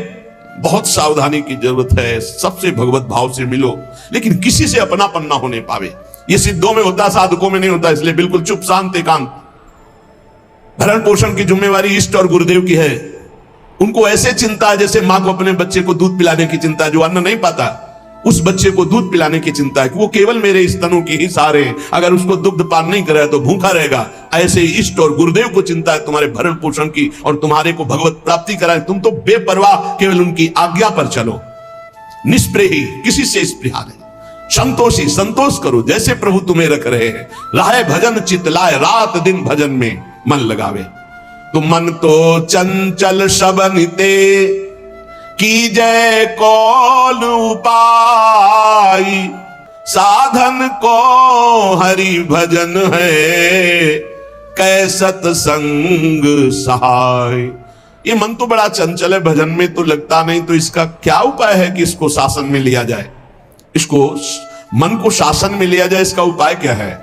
बहुत सावधानी की जरूरत है। सबसे भगवत भाव से मिलो, लेकिन किसी से अपनापन ना होने पावे। ये सिद्धों में होता, साधकों में नहीं होता। इसलिए बिल्कुल चुप, शांत, एकांत। भरण पोषण की जिम्मेवारी इष्ट और गुरुदेव की है। उनको ऐसे चिंता है जैसे मां को अपने बच्चे को दूध पिलाने की चिंता है। जो अन्न नहीं पाता, उस बच्चे को दूध पिलाने की चिंता है कि वो केवल मेरे स्तनों के ही सहारे, अगर उसको दुग्ध पान नहीं कराया तो भूखा रहेगा। ऐसे इष्ट और गुरुदेव को चिंता है तुम्हारे भरण पोषण की और तुम्हारे को भगवत प्राप्ति कराए। तुम तो बेपरवाह, केवल उनकी आज्ञा पर चलो। निष्प्रेही, किसी से स्पृहा नहीं। संतोषी, संतोष करो जैसे प्रभु तुम्हें रख रहे हैं। राहे भजन चित लाए, रात दिन भजन में मन लगावे। तो मन तो चंचल शबनिते, की जय कौन उपाय, साधन को हरि भजन है, कै सत्संग सहाय। ये मन तो बड़ा चंचल है, भजन में तो लगता नहीं, तो इसका क्या उपाय है कि इसको शासन में लिया जाए? इसको मन को शासन में लिया जाए, इसका उपाय क्या है?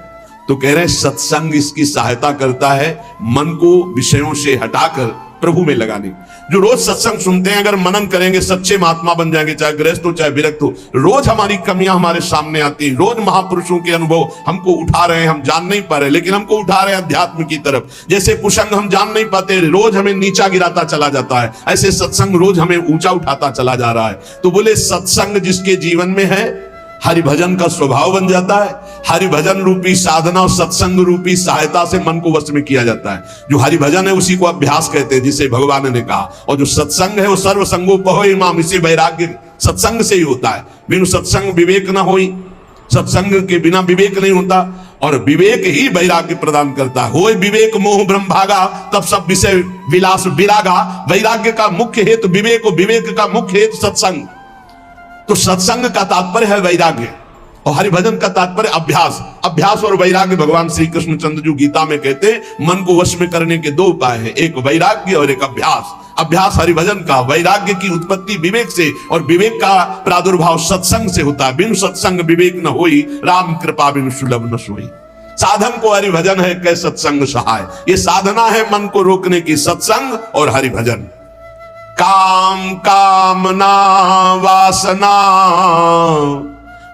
तो कह रहे हैं सत्संग इसकी सहायता करता है मन को विषयों से हटाकर प्रभु में लगाने। जो रोज सत्संग सुनते हैं, अगर मनन करेंगे, सच्चे महात्मा बन जाएंगे, चाहे गृहस्थ हो चाहे विरक्त हो। रोज हमारी कमियां हमारे सामने आती हैं, रोज महापुरुषों के अनुभव हमको उठा रहे हैं। हम जान नहीं पा रहे, लेकिन हमको उठा रहे हैं अध्यात्म की तरफ। जैसे कुसंग हम जान नहीं पाते, रोज हमें नीचा गिराता चला जाता है, ऐसे सत्संग रोज हमें ऊंचा उठाता चला जा रहा है। तो बोले सत्संग जिसके जीवन में है, हरि भजन का स्वभाव बन जाता है। हरि भजन रूपी साधना और सत्संग रूपी सहायता से मन को वश में किया जाता है। जो हरि भजन है उसी को अभ्यास कहते हैं, जिसे भगवान ने कहा। और जो सत्संग है वो सर्व संगोपहो इमाम, इसी वैराग्य सत्संग से ही होता है। बिनु सत्संग विवेक ना होई, सत्संग के बिना विवेक नहीं होता, और विवेक ही वैराग्य प्रदान करता है। होय विवेक मोह ब्रह्म भागा, तब सब विषय विलास विरागा। वैराग्य का मुख्य हेतु विवेक, विवेक का मुख्य हेतु सत्संग। तो सत्संग का तात्पर्य है वैराग्य। और हरि भजन का तात्पर्य अभ्यास। अभ्यास और वैराग्य भगवान श्री कृष्ण चंद्र जी गीता में कहते हैं मन को वश में करने के दो उपाय हैं, एक वैराग्य और एक अभ्यास। अभ्यास हरि भजन का, वैराग्य की उत्पत्ति विवेक से और विवेक का प्रादुर्भाव सत्संग से होता है। बिन सत्संग विवेक न होई, राम कृपा बिन सुलभ न सोई। साधन को हरि भजन है कै सत्संग सहाय, ये साधना है मन को रोकने की, सत्संग और हरि भजन। काम कामना वासना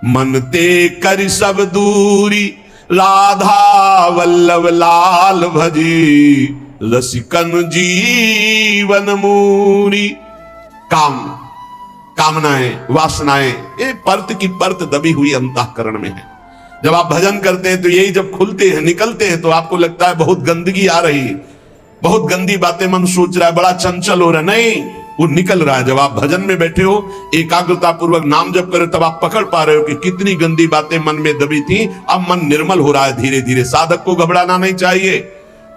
मन ते करि सब दूरी, राधा वल्लभ लाल भजी, रसिकन जीवन मूरी। काम, कामनाएं, वासनाएं, ये परत की परत दबी हुई अंतःकरण में है। जब आप भजन करते हैं तो यही जब खुलते हैं, निकलते हैं, तो आपको लगता है बहुत गंदगी आ रही है, बहुत गंदी बातें मन सोच रहा है, बड़ा चंचल हो रहा है। नहीं, वो निकल रहा है। जब आप भजन में बैठे हो, एकाग्रता पूर्वक नाम जप करो, तब आप पकड़ पा रहे हो कि कितनी गंदी बातें मन में दबी थी, अब मन निर्मल हो रहा है धीरे धीरे। साधक को घबराना नहीं चाहिए,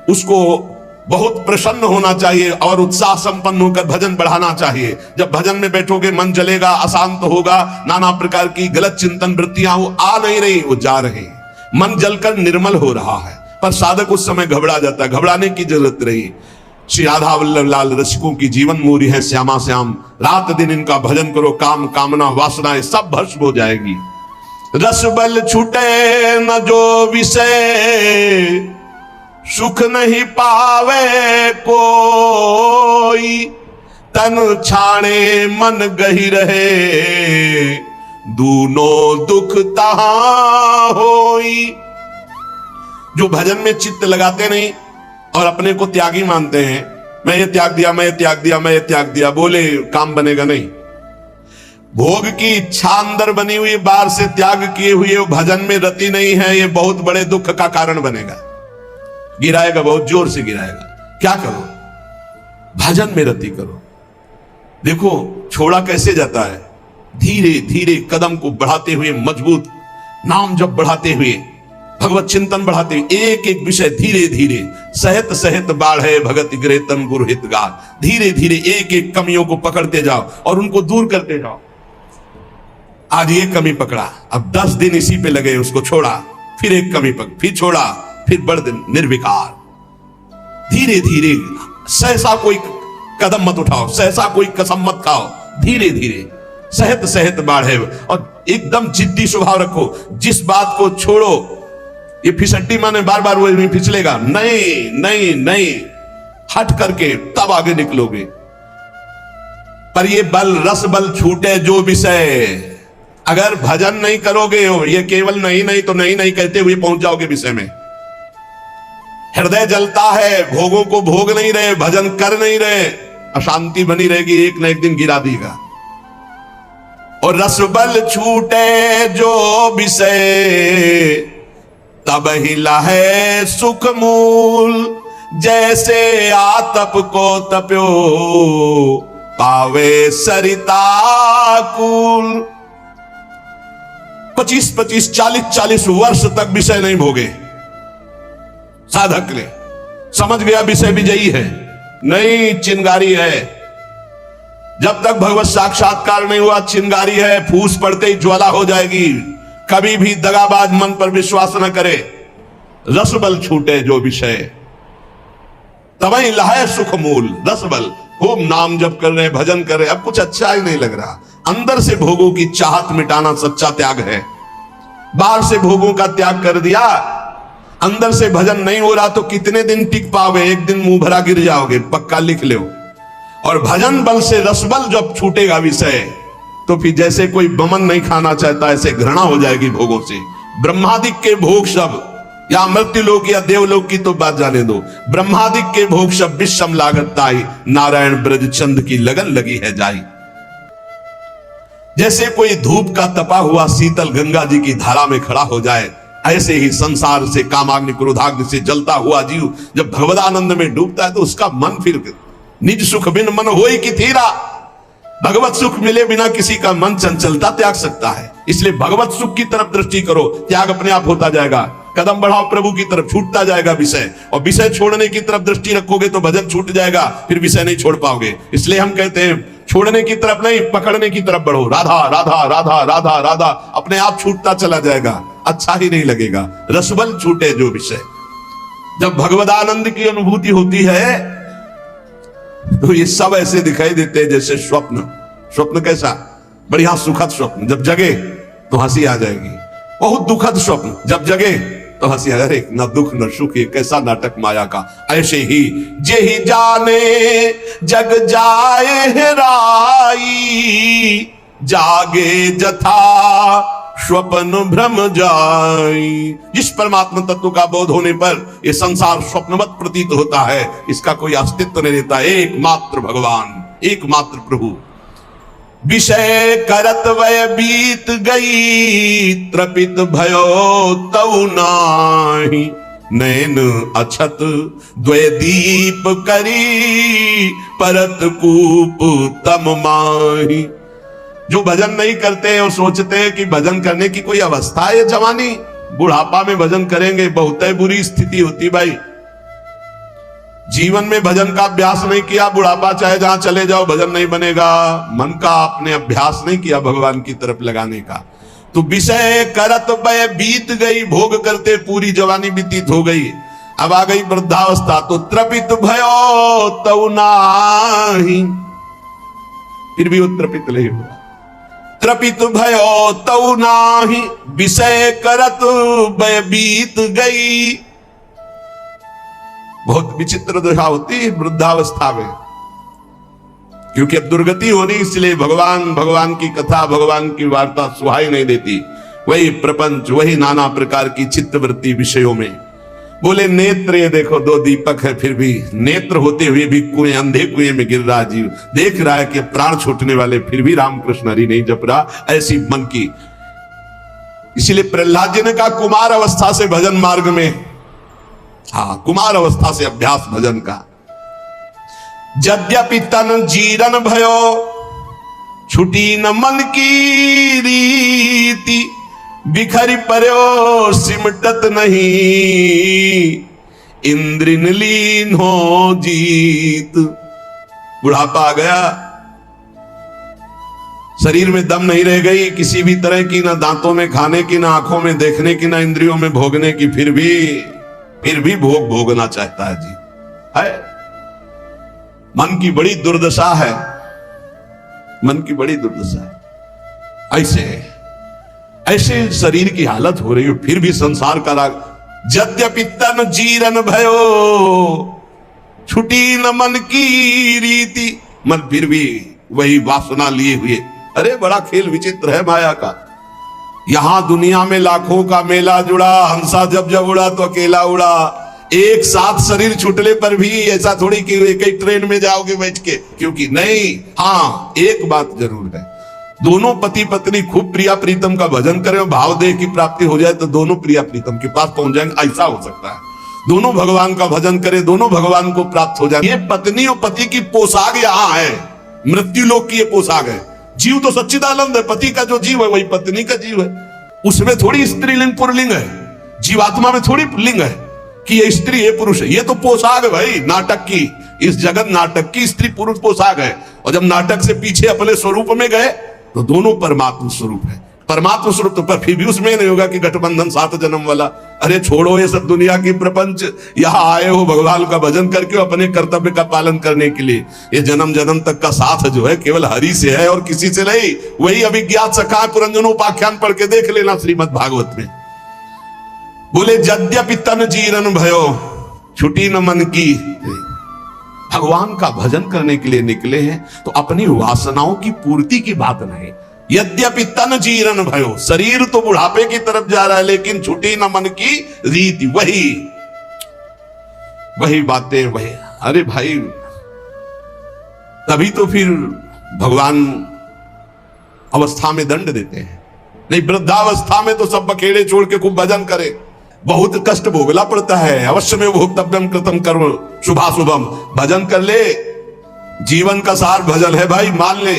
उसको बहुत प्रसन्न होना चाहिए और उत्साह संपन्न होकर भजन बढ़ाना चाहिए। जब भजन में बैठोगे मन जलेगा, अशांत होगा, नाना प्रकार की गलत चिंतन वृत्तियां वो आ नहीं रही, वो जा रही, मन जलकर निर्मल हो रहा है। पर साधक उस समय घबरा जाता है, घबराने की जरूरत नहीं। श्री राधा वल्लभ लाल रसिकों की जीवन मूरी है श्यामा श्याम, रात दिन इनका भजन करो, काम कामना वासनाएं सब भस्म हो जाएगी। रस बल छूटे न जो विषय, सुख नहीं पावे कोई, तन छाणे मन गही रहे, दूनों दुख तहां होई। जो भजन में चित्त लगाते नहीं और अपने को त्यागी मानते हैं, मैं ये त्याग दिया, मैं ये त्याग दिया, मैं ये त्याग दिया, बोले काम बनेगा नहीं। भोग की इच्छा अंदर बनी हुई, बाहर से त्याग किए हुए भजन में रति नहीं है, ये बहुत बड़े दुख का कारण बनेगा, गिराएगा, बहुत जोर से गिराएगा। क्या करो? भजन में रति करो। देखो छोड़ा कैसे जाता है, धीरे धीरे कदम को बढ़ाते हुए, मजबूत नाम जब बढ़ाते हुए, भगवत चिंतन बढ़ाते हुए, एक एक विषय धीरे धीरे, सहत सहत बाढ़े भगत ग्रेतन गुरु हितगार, धीरे धीरे एक एक कमियों को पकड़ते जाओ और उनको दूर करते जाओ। आज ये कमी पकड़ा, अब 10 दिन इसी पे लगे, उसको छोड़ा, फिर एक कमी पकड़, फिर छोड़ा, फिर बढ़ दिन निर्विकार। धीरे धीरे, सहसा कोई कदम मत उठाओ, सहसा कोई कसम मत खाओ, धीरे धीरे सहत सहत बाढ़े। और एकदम जिद्दी स्वभाव रखो, जिस बात को छोड़ो, ये फिसड्डी माने बार बार वो फिसलेगा, नहीं नहीं नहीं, हट करके तब आगे निकलोगे। पर ये बल, रस बल छूटे जो विषय, अगर भजन नहीं करोगे, ये केवल नहीं नहीं तो नहीं नहीं कहते हुए पहुंच जाओगे विषय में। हृदय जलता है, भोगों को भोग नहीं रहे, भजन कर नहीं रहे, अशांति बनी रहेगी, एक न एक दिन गिरा देगा। और रस बल छूटे जो विषय, तब ही लहे सुख मूल, जैसे आतप को तप्यो, पावे सरिता कूल। 25-25, 40-40 वर्ष तक विषय नहीं भोगे साधक ने, समझ गया विषय विजयी है, नहीं चिंगारी है। जब तक भगवत साक्षात्कार नहीं हुआ, चिंगारी है, फूस पड़ते ही ज्वाला हो जाएगी। कभी भी दगाबाज मन पर विश्वास न करे। रस बल छूटे जो विषय, तबही लहे सुख मूल। रस बल, खूब नाम जप कर रहे, भजन कर रहे, अब कुछ अच्छा ही नहीं लग रहा। अंदर से भोगों की चाहत मिटाना सच्चा त्याग है। बाहर से भोगों का त्याग कर दिया, अंदर से भजन नहीं हो रहा तो कितने दिन टिक पाओगे? एक दिन मुंह भरा गिर जाओगे, पक्का लिख लो। और भजन बल से, रस बल जब छूटेगा विषय, तो फिर जैसे कोई बमन नहीं खाना चाहता, ऐसे घृणा हो जाएगी भोगों से। ब्रह्मादिक के भोग सब, या मृत्यु लोक या देवलोक की तो बात जाने दो, ब्रह्मादिक के भोग सब विषम लागत ताई, नारायण ब्रज चंद की लगन लगी है जाई। जैसे कोई धूप का तपा हुआ शीतल गंगा जी की धारा में खड़ा हो जाए, ऐसे ही संसार से, कामाग्नि क्रोधाग्नि से जलता हुआ जीव जब भगवदानंद में डूबता है, तो उसका मन फिर निज सुख बिन मन होई की थीरा। भगवत सुख मिले बिना किसी का मन चंचलता त्याग सकता है। इसलिए भगवत सुख की तरफ दृष्टि करो, त्याग अपने आप होता जाएगा। कदम बढ़ाओ प्रभु की तरफ, छूटता जाएगा विषय। और विषय छोड़ने की तरफ दृष्टि रखोगे तो भजन छूट जाएगा, फिर विषय नहीं छोड़ पाओगे। इसलिए हम कहते हैं छोड़ने की तरफ नहीं, पकड़ने की तरफ बढ़ो। राधा राधा राधा राधा राधा, अपने आप छूटता चला जाएगा, अच्छा ही नहीं लगेगा। रसबल छूटे जो विषय। जब भगवदानंद की अनुभूति होती है तो ये सब ऐसे दिखाई देते हैं जैसे स्वप्न। स्वप्न कैसा? बढ़िया सुखद स्वप्न, जब जगे तो हंसी आ जाएगी। बहुत दुखद स्वप्न, जब जगे तो हंसी। अरे न दुख न सुख, ये कैसा नाटक माया का। ऐसे ही जेहि जाने जग जाए हेराई, जागे जथा स्वप्न भ्रम जाई। जिस परमात्मा तत्व का बोध होने पर ये संसार स्वप्नवत प्रतीत होता है, इसका कोई अस्तित्व नहीं रहता। एकमात्र भगवान, एकमात्र प्रभु। विषय करत वय बीत गई, त्रपित भयो तऊ नाही। नैन अछत द्वय दीप करी, परत कूप तम माही। जो भजन नहीं करते और सोचते हैं कि भजन करने की कोई अवस्था है जवानी, बुढ़ापा में भजन करेंगे, बहुत ही बुरी स्थिति होती भाई। जीवन में भजन का अभ्यास नहीं किया, बुढ़ापा चाहे जहां चले जाओ भजन नहीं बनेगा। मन का आपने अभ्यास नहीं किया भगवान की तरफ लगाने का। तो विषय करत वय बीत गई, भोग करते पूरी जवानी व्यतीत हो गई। अब आ गई वृद्धावस्था, तो त्रपित भयो तऊ नाही। फिर भी वो त्रपित नहीं हुआ। त्रपित भयो तऊ नाही, विषय करत वय बीत गई। बहुत विचित्र दशा होती है वृद्धावस्था में, क्योंकि अब दुर्गति होनी, इसलिए भगवान की कथा, भगवान की वार्ता सुहाई नहीं देती। वही प्रपंच, वही नाना प्रकार की चित्तवृत्ति विषयों में। बोले नेत्र, ये देखो दो दीपक है, फिर भी नेत्र होते हुए भी कुएं, अंधे कुएं में गिर रहा जीव। देख रहा है कि प्राण छूटने वाले, फिर भी रामकृष्ण हरि नहीं जप रहा। ऐसी मन की, इसीलिए प्रहलाद जी ने कहा कुमार अवस्था से भजन मार्ग में, हाँ कुमार अवस्था से अभ्यास भजन का। यद्यपि तन जीरन भयो, छुटी न मन की रीति। बिखरी पर्यो सिमटत नहीं, इंद्रिन लीन हो जीत। बुढ़ापा आ गया, शरीर में दम नहीं रह गई किसी भी तरह की, ना दांतों में खाने की, ना आंखों में देखने की, ना इंद्रियों में भोगने की। फिर भी भोग भोगना चाहता है जी। है मन की बड़ी दुर्दशा है, मन की बड़ी दुर्दशा है। ऐसे शरीर की हालत हो रही हो, फिर भी संसार का राग। यद्यपि तन जीरन भयो, छुटी न मन की रीति। मन फिर भी वही वासना लिए हुए। अरे बड़ा खेल विचित्र है माया का। यहां दुनिया में लाखों का मेला जुड़ा, हंसा जब जब उड़ा तो अकेला उड़ा। एक साथ शरीर छूटने पर भी ऐसा थोड़ी कि एक ही ट्रेन में जाओगे बैठ के, क्योंकि नहीं। हाँ एक बात जरूर है, दोनों पति पत्नी खूब प्रिया प्रीतम का भजन करें, भाव देह की प्राप्ति हो जाए तो दोनों प्रिया प्रीतम के पास पहुंच जाएंगे, ऐसा हो सकता है। दोनों भगवान का भजन करें, दोनों भगवान को प्राप्त हो जाए। ये पत्नी और पति की पोशाक यहाँ है, मृत्यु लोक की ये पोशाक है। जीव तो सच्चिदानंद है, पति का जो जीव है वही पत्नी का जीव है। उसमें थोड़ी स्त्रीलिंग पुरलिंग है, जीवात्मा में थोड़ी लिंग है कि ये स्त्री है पुरुष है। ये तो पोशाक है भाई नाटक की, इस जगत नाटक की स्त्री पुरुष पोशाक है। और जब नाटक से पीछे अपने स्वरूप में गए तो दोनों परमात्मा स्वरूप है। परमात्मा स्वरूप तो पर फिर भी उसमें नहीं होगा कि गठबंधन 7 जन्म वाला। अरे छोड़ो ये सब दुनिया की प्रपंच, यहाँ आए हो भगवान का भजन करके अपने कर्तव्य का पालन करने के लिए। ये जन्म जन्म तक का साथ जो है केवल हरि से है और किसी से नहीं। वही अभिज्ञात सखा पुरंजनोपाख्यान पढ़ के देख लेना श्रीमद् भागवत में। बोले यद्यपि तन जीरन भयो, छुटी न मन की। भगवान का भजन करने के लिए निकले हैं तो अपनी वासनाओं की पूर्ति की बात नहीं। यद्यपि तन जीरन भयो, शरीर तो बुढ़ापे की तरफ जा रहा है, लेकिन छुटी न मन की रीति। वही बातें वही। अरे भाई तभी तो फिर भगवान अवस्था में दंड देते हैं। नहीं वृद्धावस्था में तो सब बखेड़े छोड़ के खूब भजन करे। बहुत कष्ट भोगना पड़ता है। अवश्य में भोक्तव्यम कृतम कर्म शुभाशुभम। भजन कर ले, जीवन का सार भजन है भाई। मान ले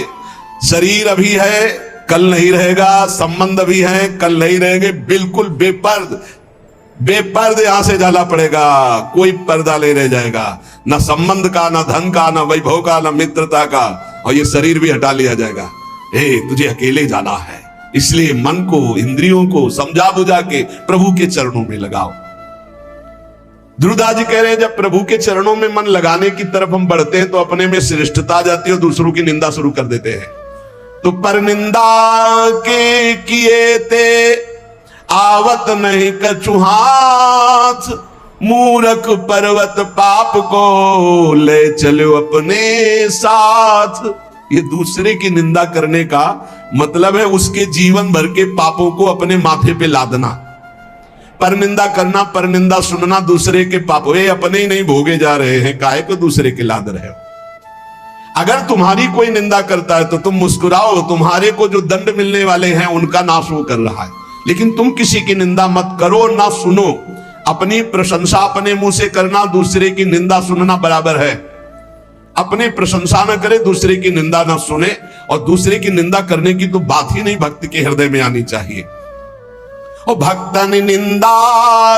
शरीर अभी है कल नहीं रहेगा, संबंध भी है कल नहीं रहेंगे, बिल्कुल बेपर्द बेपर्दे यहां से जाना पड़ेगा, कोई पर्दा ले रह जाएगा, ना संबंध का, ना धन का, ना वैभव का, ना मित्रता का, और ये शरीर भी हटा लिया जाएगा। तुझे अकेले जाना है, इसलिए मन को, इंद्रियों को समझा बुझा के प्रभु के चरणों में लगाओ। ध्रुवदास जी कह रहे हैं जब प्रभु के चरणों में मन लगाने की तरफ हम बढ़ते हैं तो अपने में श्रेष्ठता आ जाती है और दूसरों की निंदा शुरू कर देते हैं। तो पर निंदा के किए ते आवत नहीं कछु हाथ, मूर्ख पर्वत पाप को ले चलो अपने साथ। ये दूसरे की निंदा करने का मतलब है उसके जीवन भर के पापों को अपने माथे पे लादना। परनिंदा करना, परनिंदा सुनना दूसरे के पापों, ये अपने ही नहीं भोगे जा रहे हैं, काहे को दूसरे के लाद रहे हो। अगर तुम्हारी कोई निंदा करता है तो तुम मुस्कुराओ, तुम्हारे को जो दंड मिलने वाले हैं उनका नाश वो कर रहा है। लेकिन तुम किसी की निंदा मत करो, ना सुनो। अपनी प्रशंसा अपने मुंह से करना, दूसरे की निंदा सुनना बराबर है। अपने प्रशंसा न करे, दूसरे की निंदा ना सुने, और दूसरे की निंदा करने की तो बात ही नहीं भक्त के हृदय में आनी चाहिए। और भक्तन निंदा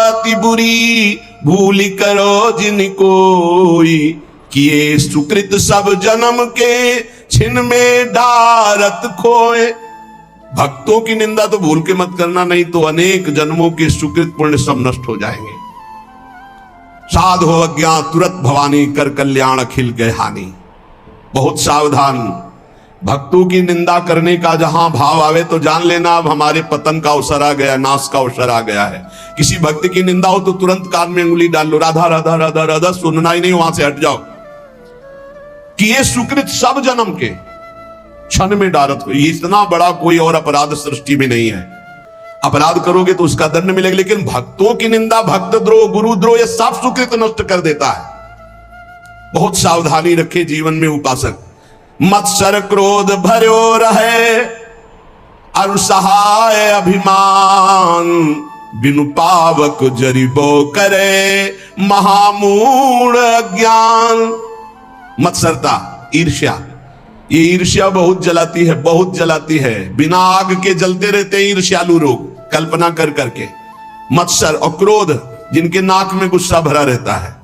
अति बुरी भूली करो जिन कोई, किए सुकृत सब जन्म के छिन में डारत खोए। भक्तों की निंदा तो भूल के मत करना, नहीं तो अनेक जन्मों के सुकृत पुण्य सब नष्ट हो जाएंगे। साध हो अज्ञान तुरंत भवानी, कर कल्याण अखिल गए हानि। बहुत सावधान। भक्तों की निंदा करने का जहां भाव आवे तो जान लेना अब हमारे पतन का अवसर आ गया, नाश का अवसर आ गया है। किसी भक्त की निंदा हो तो तुरंत कान में उंगली डाल लो, राधा राधा राधा राधा, सुनना ही नहीं, वहां से हट जाओ। कि ये सुकृत सब जन्म के क्षण में डारत, इतना बड़ा कोई और अपराध सृष्टि में नहीं है। अपराध करोगे तो उसका दंड मिलेगा, लेकिन भक्तों की निंदा, भक्त द्रोह, गुरु द्रोह, ये सब सुकृत नष्ट कर देता है। बहुत सावधानी रखे जीवन में उपासक। मत्सर क्रोध भर्यो रहे अरु सहाय अभिमान, बिनु पावक जरिबो करे महामूढ़ ज्ञान। मत्सरता, ईर्ष्या, ये ईर्ष्या बहुत जलाती है, बहुत जलाती है। बिना आग के जलते रहते हैं ईर्ष्यालु लोग, कल्पना कर करके। मत्सर और क्रोध, जिनके नाक में गुस्सा भरा रहता है,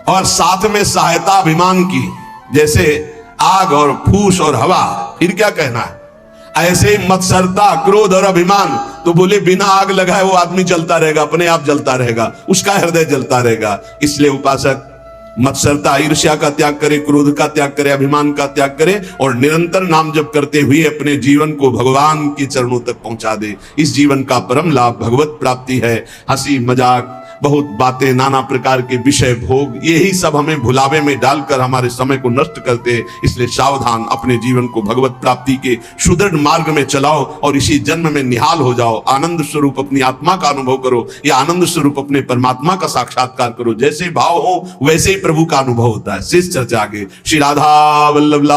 और साथ में सहायता अभिमान की, जैसे आग और फूस और हवा, फिर क्या कहना है। ऐसे ही मत्सरता, क्रोध और अभिमान, तो बोले बिना आग लगाए वो आदमी जलता रहेगा, अपने आप जलता रहेगा, उसका हृदय जलता रहेगा। इसलिए उपासक मत्सरता, ईर्ष्या का त्याग करे, क्रोध का त्याग करे, अभिमान का त्याग करे, और निरंतर नाम जप करते हुए अपने जीवन को भगवान के चरणों तक पहुंचा दे। इस जीवन का परम लाभ भगवत प्राप्ति है। हंसी मजाक, बहुत बातें, नाना प्रकार के विषय भोग, यही सब हमें भुलावे में डालकर हमारे समय को नष्ट करते। इसलिए सावधान, अपने जीवन को भगवत प्राप्ति के सुदृढ़ मार्ग में चलाओ और इसी जन्म में निहाल हो जाओ। आनंद स्वरूप अपनी आत्मा का अनुभव करो, या आनंद स्वरूप अपने परमात्मा का साक्षात्कार करो। जैसे भाव हो वैसे ही प्रभु का अनुभव होता है। शेष चर्चा आगे। श्री राधा वल्लभ।